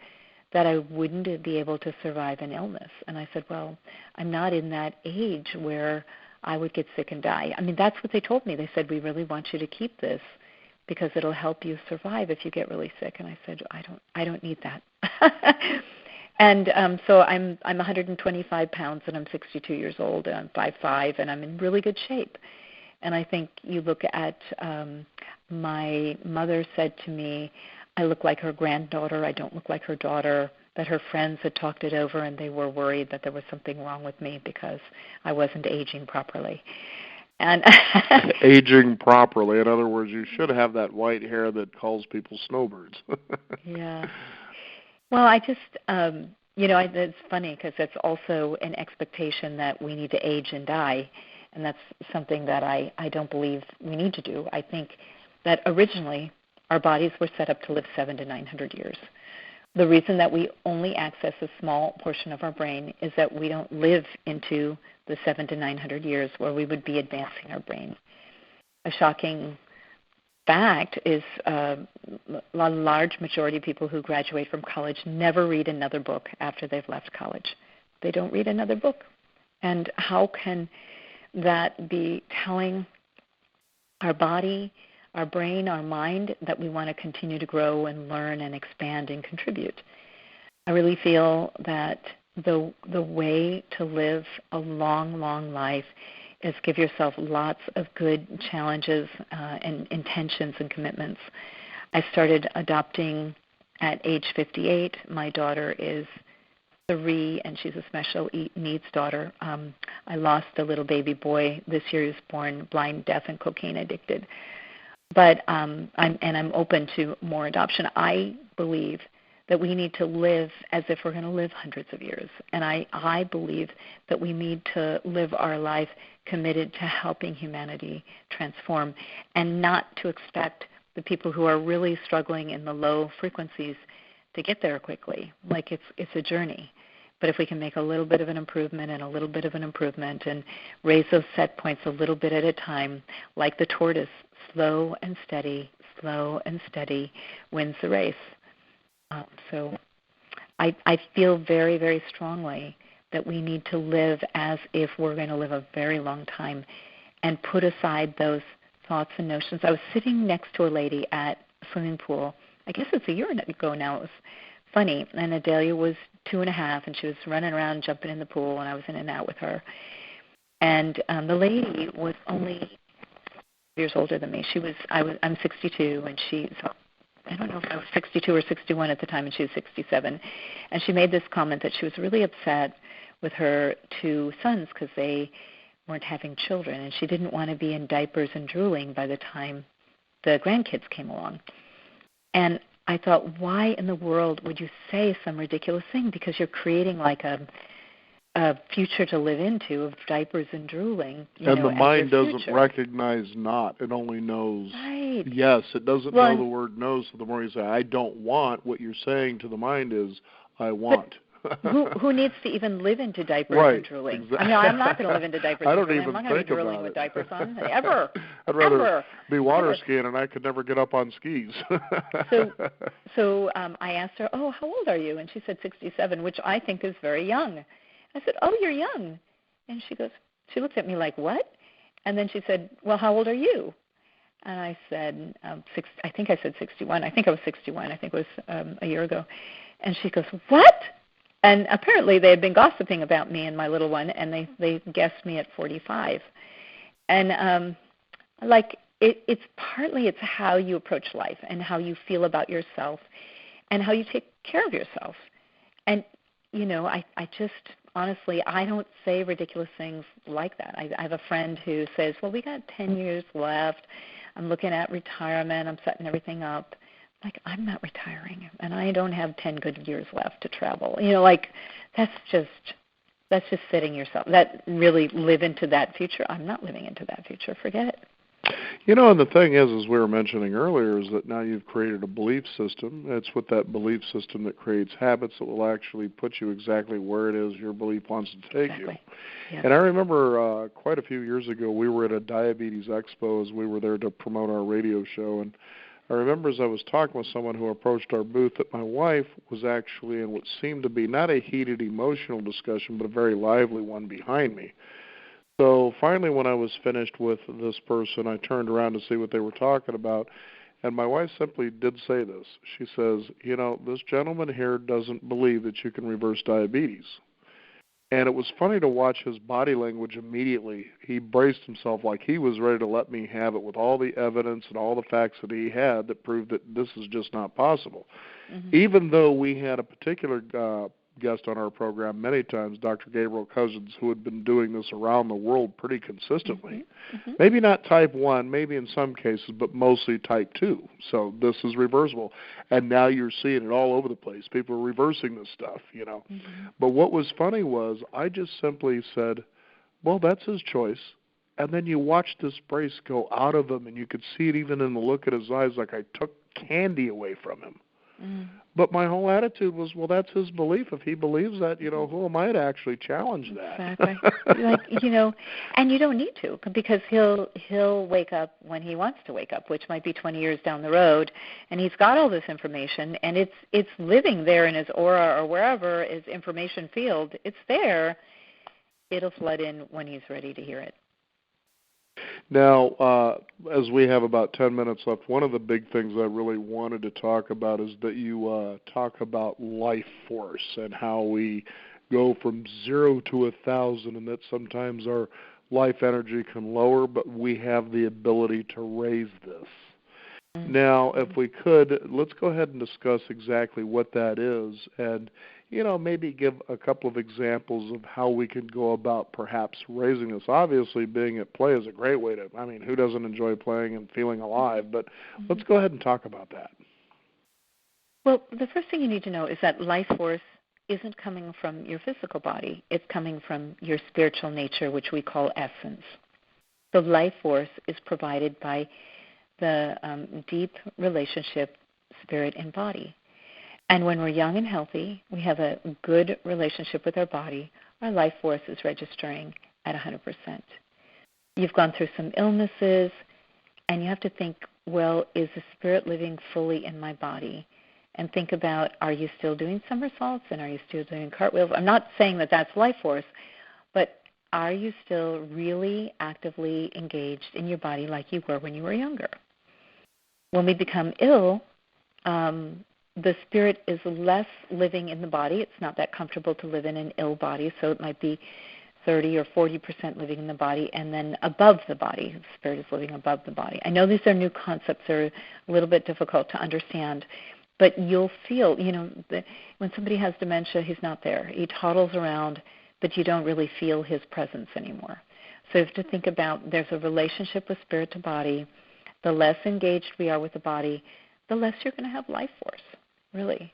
Speaker 2: that I wouldn't be able to survive an illness. And I said, well, I'm not in that age where I would get sick and die. I mean, that's what they told me. They said, we really want you to keep this because it'll help you survive if you get really sick. And I said, I don't need that. And so I'm 125 pounds and I'm 62 years old and I'm 5'5", and I'm in really good shape. And I think you look at my mother said to me, I look like her granddaughter, I don't look like her daughter, that her friends had talked it over and they were worried that there was something wrong with me because I wasn't aging properly. And
Speaker 1: aging properly, in other words, you should have that white hair that calls people snowbirds.
Speaker 2: Yeah. Well, I just, it's funny because it's also an expectation that we need to age and die. And that's something that I don't believe we need to do. I think that originally our bodies were set up to live 700 to 900 years. The reason that we only access a small portion of our brain is that we don't live into the 700 to 900 years where we would be advancing our brain. A shocking fact is a large majority of people who graduate from college never read another book after they've left college. They don't read another book. And how can that be telling our body, our brain, our mind that we want to continue to grow and learn and expand and contribute? I really feel that the way to live a long, long life is give yourself lots of good challenges and intentions and commitments. I started adopting at age 58. My daughter is 3, and she's a special needs daughter. I lost a little baby boy this year. He was born blind, deaf, and cocaine addicted. But I'm open to more adoption. I believe that we need to live as if we're going to live hundreds of years. And I believe that we need to live our life committed to helping humanity transform and not to expect the people who are really struggling in the low frequencies to get there quickly. Like it's a journey. But if we can make a little bit of an improvement and a little bit of an improvement and raise those set points a little bit at a time, like the tortoise, slow and steady wins the race. So I feel very, very strongly that we need to live as if we're going to live a very long time and put aside those thoughts and notions. I was sitting next to a lady at a swimming pool. I guess it's a year ago now. It was funny. And Adelia was 2.5, and she was running around, jumping in the pool, and I was in and out with her. And the lady was only years older than me. I'm 62, and I don't know if I was 62 or 61 at the time, and she was 67. And she made this comment that she was really upset with her 2 sons because they weren't having children, and she didn't want to be in diapers and drooling by the time the grandkids came along. And I thought, why in the world would you say some ridiculous thing? Because you're creating like a future to live into of diapers and drooling.
Speaker 1: And the mind doesn't recognize not. It only knows yes. It doesn't know the word no. So the more you say, I don't want, what you're saying to the mind is, I want.
Speaker 2: Who needs to even live into diapers and drooling?
Speaker 1: Exactly.
Speaker 2: I mean, I'm not going to live into diapers and drooling. I'm not going to be drooling with diapers on ever.
Speaker 1: I'd rather be water skiing, and I could never get up on skis.
Speaker 2: So I asked her, oh, how old are you? And she said 67, which I think is very young. I said, oh, you're young. And she looked at me like, what? And then she said, well, how old are you? And I said, I think I said 61. I think I was 61. I think it was a year ago. And she goes, what? And apparently they had been gossiping about me and my little one, and they guessed me at 45. And it's partly it's how you approach life and how you feel about yourself and how you take care of yourself. And, I just, honestly, I don't say ridiculous things like that. I have a friend who says, well, we got 10 years left. I'm looking at retirement. I'm setting everything up. Like, I'm not retiring, and I don't have 10 good years left to travel. That's just setting yourself. That really live into that future. I'm not living into that future. Forget it.
Speaker 1: And the thing is, as we were mentioning earlier, is that now you've created a belief system. It's with that belief system that creates habits that will actually put you exactly where it is your belief wants to take you.
Speaker 2: Yeah.
Speaker 1: And I remember quite a few years ago, we were at a diabetes expo as we were there to promote our radio show, and I remember as I was talking with someone who approached our booth that my wife was actually in what seemed to be not a heated emotional discussion, but a very lively one behind me. So finally, when I was finished with this person, I turned around to see what they were talking about, and my wife simply did say this. She says, this gentleman here doesn't believe that you can reverse diabetes. And it was funny to watch his body language immediately. He braced himself like he was ready to let me have it with all the evidence and all the facts that he had that proved that this is just not possible. Mm-hmm. Even though we had a particular guest on our program many times, Dr. Gabriel Cousins, who had been doing this around the world pretty consistently. Mm-hmm. Maybe not type 1, maybe in some cases, but mostly type 2. So this is reversible. And now you're seeing it all over the place. People are reversing this stuff, Mm-hmm. But what was funny was I just simply said, well, that's his choice. And then you watch this brace go out of him, and you could see it even in the look in his eyes, like I took candy away from him. Mm. But my whole attitude was, well, that's his belief. If he believes that, who am I to actually challenge that?
Speaker 2: Exactly. And you don't need to, because he'll wake up when he wants to wake up, which might be 20 years down the road, and he's got all this information, and it's living there in his aura or wherever his information field. It's there. It'll flood in when he's ready to hear it.
Speaker 1: Now, as we have about 10 minutes left, one of the big things I really wanted to talk about is that you talk about life force and how we go from 0 to 1,000, and that sometimes our life energy can lower, but we have the ability to raise this. Mm-hmm. Now, if we could, let's go ahead and discuss exactly what that is, and maybe give a couple of examples of how we can go about perhaps raising this. Obviously, being at play is a great way to, who doesn't enjoy playing and feeling alive? But let's go ahead and talk about that.
Speaker 2: Well, the first thing you need to know is that life force isn't coming from your physical body. It's coming from your spiritual nature, which we call essence. So life force is provided by the deep relationship, spirit and body. And when we're young and healthy, we have a good relationship with our body, our life force is registering at 100%. You've gone through some illnesses, and you have to think, well, is the spirit living fully in my body? And think about, are you still doing somersaults and are you still doing cartwheels? I'm not saying that that's life force, but are you still really actively engaged in your body like you were when you were younger? When we become ill, the spirit is less living in the body. It's not that comfortable to live in an ill body, so it might be 30 or 40% living in the body, and then above the body. The spirit is living above the body. I know these are new concepts. They're a little bit difficult to understand, but you'll feel, when somebody has dementia, he's not there. He toddles around, but you don't really feel his presence anymore. So you have to think about there's a relationship with spirit to body. The less engaged we are with the body, the less you're going to have life force, really.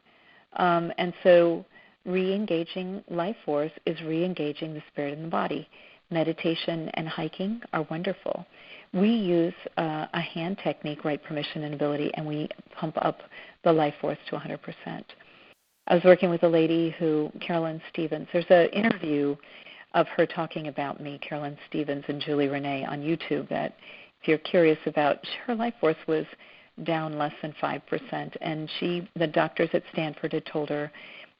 Speaker 2: And so re-engaging life force is re-engaging the spirit in the body. Meditation and hiking are wonderful. We use a hand technique, right permission and ability, and we pump up the life force to 100%. I was working with a lady Carolyn Stevens. There's an interview of her talking about me, Carolyn Stevens and Julie Renee, on YouTube that if you're curious about, her life force was down less than 5%, and the doctors at Stanford had told her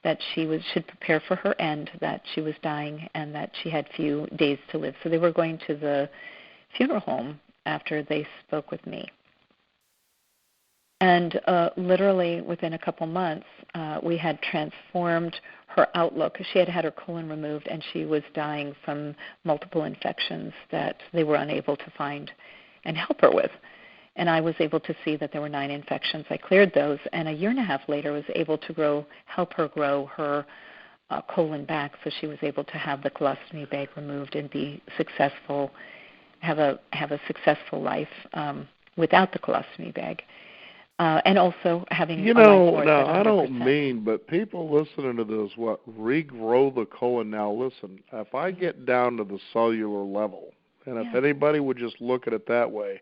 Speaker 2: that she should prepare for her end, that she was dying, and that she had few days to live. So they were going to the funeral home after they spoke with me. And literally within a couple months, we had transformed her outlook. She had had her colon removed, and she was dying from multiple infections that they were unable to find and help her with. And I was able to see that there were 9 infections. I cleared those, and a year and a half later was able to help her grow her colon back, so she was able to have the colostomy bag removed and be successful, have a successful life without the colostomy bag. And also having a life force
Speaker 1: now
Speaker 2: at 100%.
Speaker 1: I don't mean, but people listening to this, regrow the colon. Now listen, if I get down to the cellular level, and if anybody would just look at it that way,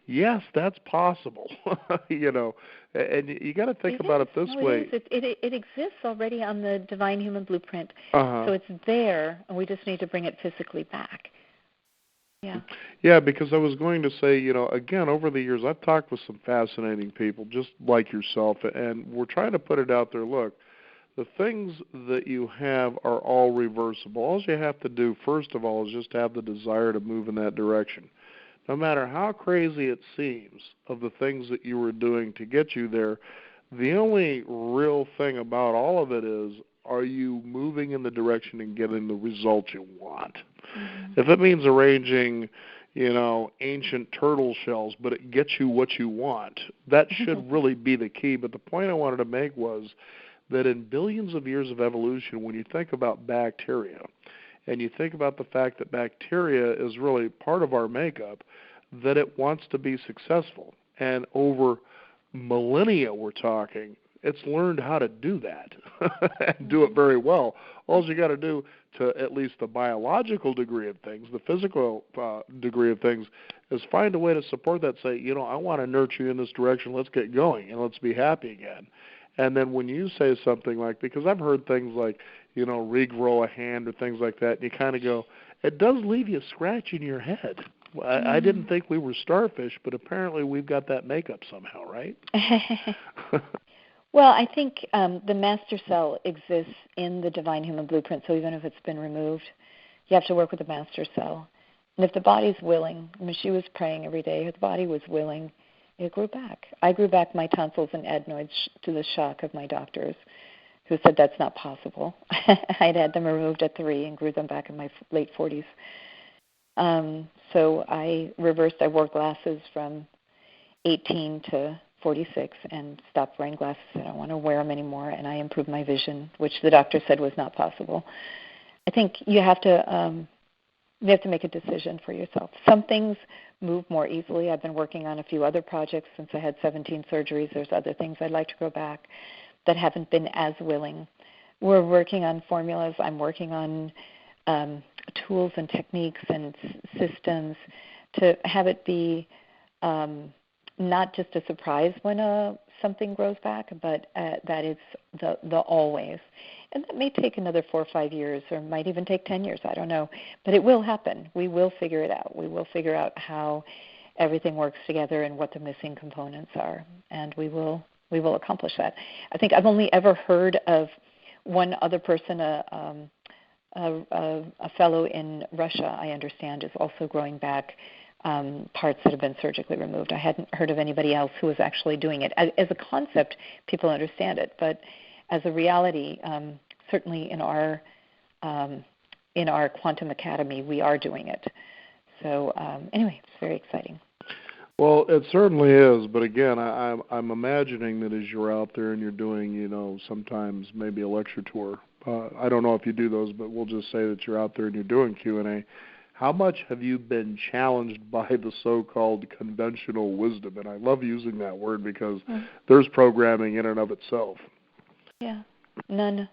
Speaker 1: yes, that's possible. And you got to think about it this way.
Speaker 2: It exists already on the Divine Human Blueprint, so it's there, and we just need to bring it physically back.
Speaker 1: Yeah, because I was going to say, again, over the years, I've talked with some fascinating people, just like yourself, and we're trying to put it out there. Look, the things that you have are all reversible. All you have to do, first of all, is just have the desire to move in that direction. No matter how crazy it seems of the things that you were doing to get you there, the only real thing about all of it is, are you moving in the direction and getting the results you want? If it means arranging, ancient turtle shells, but it gets you what you want, that should really be the key. But the point I wanted to make was that in billions of years of evolution, when you think about bacteria, and you think about the fact that bacteria is really part of our makeup, that it wants to be successful. And over millennia, we're talking, it's learned how to do that and do it very well. All you got to do to at least the biological degree of things, the physical degree of things, is find a way to support that. Say, I want to nurture you in this direction. Let's get going and let's be happy again. And then when you say something like, because I've heard things like, regrow a hand or things like that, and you kind of go, it does leave you scratching your head. I didn't think we were starfish, but apparently we've got that makeup somehow, right?
Speaker 2: Well, I think the master cell exists in the Divine Human Blueprint, so even if it's been removed, you have to work with the master cell. And if the body's willing, she was praying every day, if the body was willing, it grew back. I grew back my tonsils and adenoids to the shock of my doctors, who said that's not possible. I'd had them removed at 3 and grew them back in my late 40s. So I reversed. I wore glasses from 18 to 46 and stopped wearing glasses. I don't want to wear them anymore, and I improved my vision, which the doctor said was not possible. I think you have to make a decision for yourself. Some things move more easily. I've been working on a few other projects since I had 17 surgeries. There's other things I'd like to go back that haven't been as willing. We're working on formulas. I'm working on tools and techniques and systems to have it be not just a surprise when something grows back, but that it's the always. And that may take another 4 or 5 years, or might even take 10 years. I don't know. But it will happen. We will figure it out. We will figure out how everything works together and what the missing components are. And we will accomplish that. I think I've only ever heard of one other person, a fellow in Russia, I understand, is also growing back parts that have been surgically removed. I hadn't heard of anybody else who was actually doing it. As a concept, people understand it, but as a reality, certainly in our Quantum Academy, we are doing it. So anyway, it's very exciting.
Speaker 1: Well, it certainly is, but again, I'm imagining that as you're out there and you're doing, sometimes maybe a lecture tour. I don't know if you do those, but we'll just say that you're out there and you're doing Q&A. How much have you been challenged by the so-called conventional wisdom? And I love using that word because there's programming in and of itself.
Speaker 2: Yeah, none.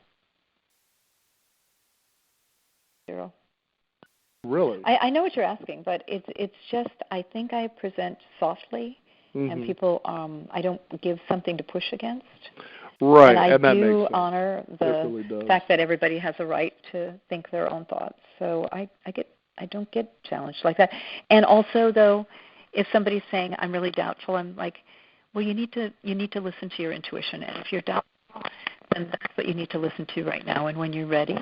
Speaker 2: Zero.
Speaker 1: Really?
Speaker 2: I know what you're asking, but it's just I think I present softly, and people I don't give something to push against.
Speaker 1: Right,
Speaker 2: and I
Speaker 1: do
Speaker 2: makes sense. Honor the
Speaker 1: really
Speaker 2: fact that everybody has a right to think their own thoughts. So I don't get challenged like that. And also, though, if somebody's saying I'm really doubtful, I'm like, well, you need to listen to your intuition, and if you're doubtful, then that's what you need to listen to right now. And when you're ready,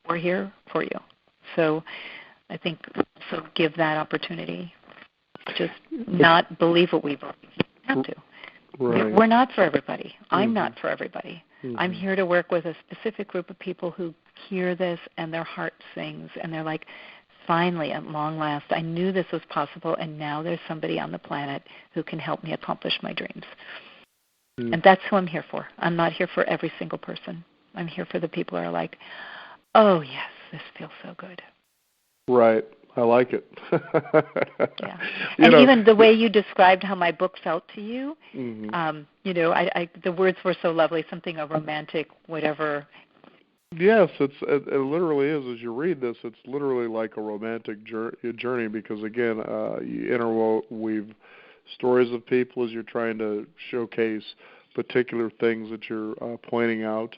Speaker 2: we're here for you. So I think also give that opportunity. Just not believe what we believe. You have to.
Speaker 1: Right.
Speaker 2: We're not for everybody. I'm not for everybody. I'm here to work with a specific group of people who hear this and their heart sings and they're like, finally, at long last, I knew this was possible, and now there's somebody on the planet who can help me accomplish my dreams. And that's who I'm here for. I'm not here for every single person. I'm here for the people who are like, oh, yes, this feels so good.
Speaker 1: Right. I like it.
Speaker 2: Yeah. And even the way you described how my book felt to you, the words were so lovely, something a romantic whatever.
Speaker 1: Yes, it literally is. As you read this, it's literally like a romantic journey because, again, you interweave stories of people as you're trying to showcase particular things that you're pointing out.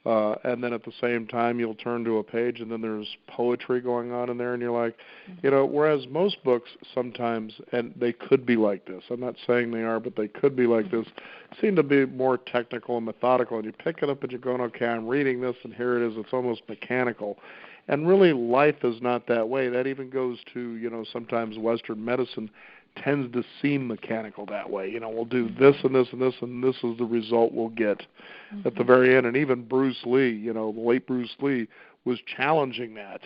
Speaker 1: And then at the same time, you'll turn to a page, and then there's poetry going on in there, and you're like, whereas most books sometimes, and they could be like this, I'm not saying they are, but they could be like this, seem to be more technical and methodical, and you pick it up and you're going, okay, I'm reading this, and here it is, it's almost mechanical. And really, life is not that way. That even goes to, sometimes Western medicine tends to seem mechanical that way. We'll do this and this and this, and this is the result we'll get at the very end. And even Bruce Lee, the late Bruce Lee, was challenging that,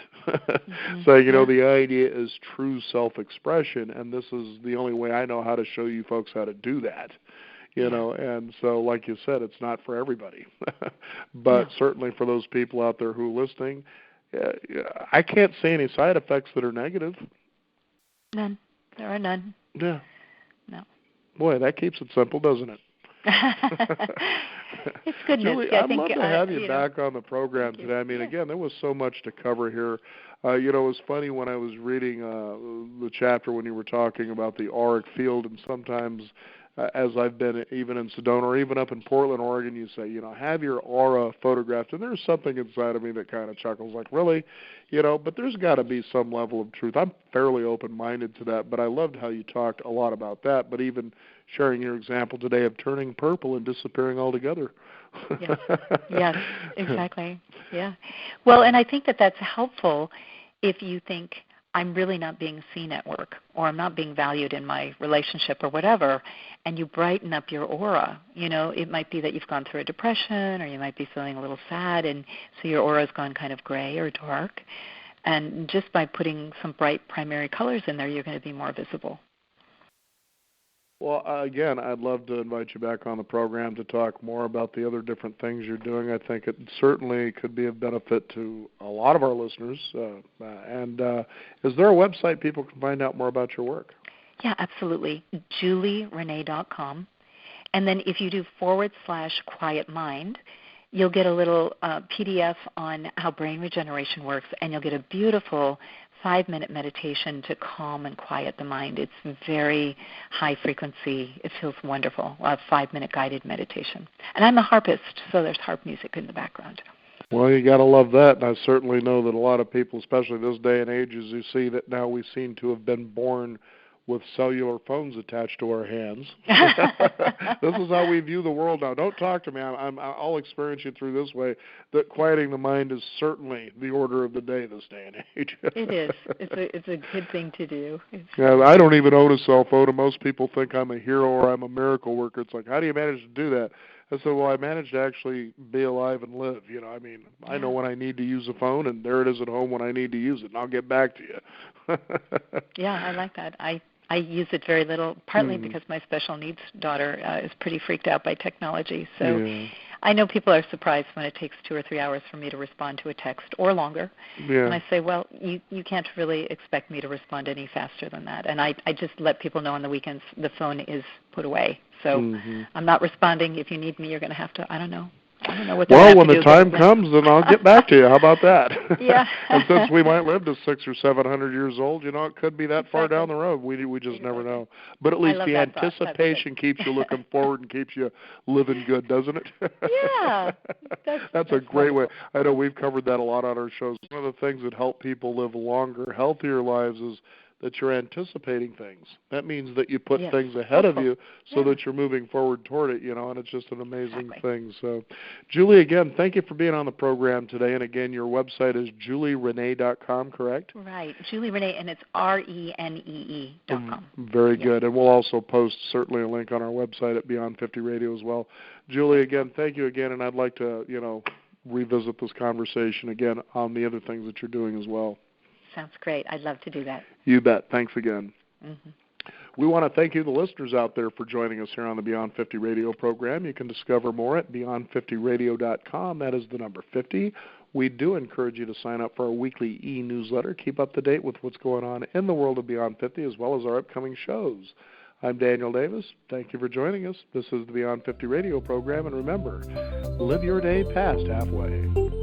Speaker 1: saying, the idea is true self-expression, and this is the only way I know how to show you folks how to do that. And so, like you said, it's not for everybody. But certainly for those people out there who are listening, I can't see any side effects that are negative.
Speaker 2: None. There are none.
Speaker 1: Yeah.
Speaker 2: No.
Speaker 1: Boy, that keeps it simple, doesn't it?
Speaker 2: It's goodness.
Speaker 1: Julie, I'd love to have you back on the program today. I mean, again, there was so much to cover here. It was funny when I was reading the chapter when you were talking about the auric field, and sometimes as I've been even in Sedona or even up in Portland, Oregon, you say, have your aura photographed, and there's something inside of me that kind of chuckles, like, really? But there's got to be some level of truth. I'm fairly open-minded to that, but I loved how you talked a lot about that, but even sharing your example today of turning purple and disappearing altogether.
Speaker 2: Yes, exactly. Yeah. Well, and I think that that's helpful if you think, I'm really not being seen at work, or I'm not being valued in my relationship or whatever, and you brighten up your aura. It might be that you've gone through a depression, or you might be feeling a little sad, and so your aura's gone kind of gray or dark. And just by putting some bright primary colors in there, you're going to be more visible.
Speaker 1: Well, again, I'd love to invite you back on the program to talk more about the other different things you're doing. I think it certainly could be of benefit to a lot of our listeners. And is there a website people can find out more about your work?
Speaker 2: Yeah, absolutely. JulieRenee.com. And then if you do /Quiet Mind, you'll get a little PDF on how brain regeneration works, and you'll get a beautiful 5-minute meditation to calm and quiet the mind. It's very high frequency. It feels wonderful, a 5-minute guided meditation. And I'm a harpist, so there's harp music in the background.
Speaker 1: Well, you got to love that, and I certainly know that a lot of people, especially this day and age, as you see that now we seem to have been born with cellular phones attached to our hands. This is how we view the world now. Don't talk to me. I'll experience you through this way, that quieting the mind is certainly the order of the day this day and age.
Speaker 2: It is. It's a good thing to do.
Speaker 1: Yeah, I don't even own a cell phone, and most people think I'm a hero or I'm a miracle worker. It's like, how do you manage to do that? I said, well, I managed to actually be alive and live. I mean, I know when I need to use a phone, and there it is at home when I need to use it, and I'll get back to you.
Speaker 2: Yeah, I like that. I use it very little, partly because my special needs daughter is pretty freaked out by technology. So I know people are surprised when it takes 2 or 3 hours for me to respond to a text or longer. Yeah. And I say, well, you can't really expect me to respond any faster than that. And I just let people know on the weekends the phone is put away. So I'm not responding. If you need me, you're going to have to, I don't know what that
Speaker 1: Well, when the time comes, then I'll get back to you. How about that?
Speaker 2: Yeah.
Speaker 1: And since we might live to 600 or 700 years old, it could be that far down the road. We just never know. But at least the anticipation keeps you looking forward and keeps you living good, doesn't it?
Speaker 2: Yeah.
Speaker 1: That's a great way. I know we've covered that a lot on our shows. One of the things that help people live longer, healthier lives is that you're anticipating things. That means that you put things ahead of you so that you're moving forward toward it, and it's just an amazing thing. So, Julie, again, thank you for being on the program today. And again, your website is julierenee.com, correct?
Speaker 2: Right, Julie Renee, and it's RENEE.com.
Speaker 1: Very good. And we'll also post certainly a link on our website at Beyond 50 Radio as well. Julie, again, thank you again, and I'd like to, revisit this conversation again on the other things that you're doing as well.
Speaker 2: Sounds great. I'd love to do that.
Speaker 1: You bet. Thanks again. We want to thank you, the listeners out there, for joining us here on the Beyond 50 Radio program. You can discover more at beyond50radio.com. That is the number 50. We do encourage you to sign up for our weekly e-newsletter. Keep up to date with what's going on in the world of Beyond 50 as well as our upcoming shows. I'm Daniel Davis. Thank you for joining us. This is the Beyond 50 Radio program. And remember, live your day past halfway.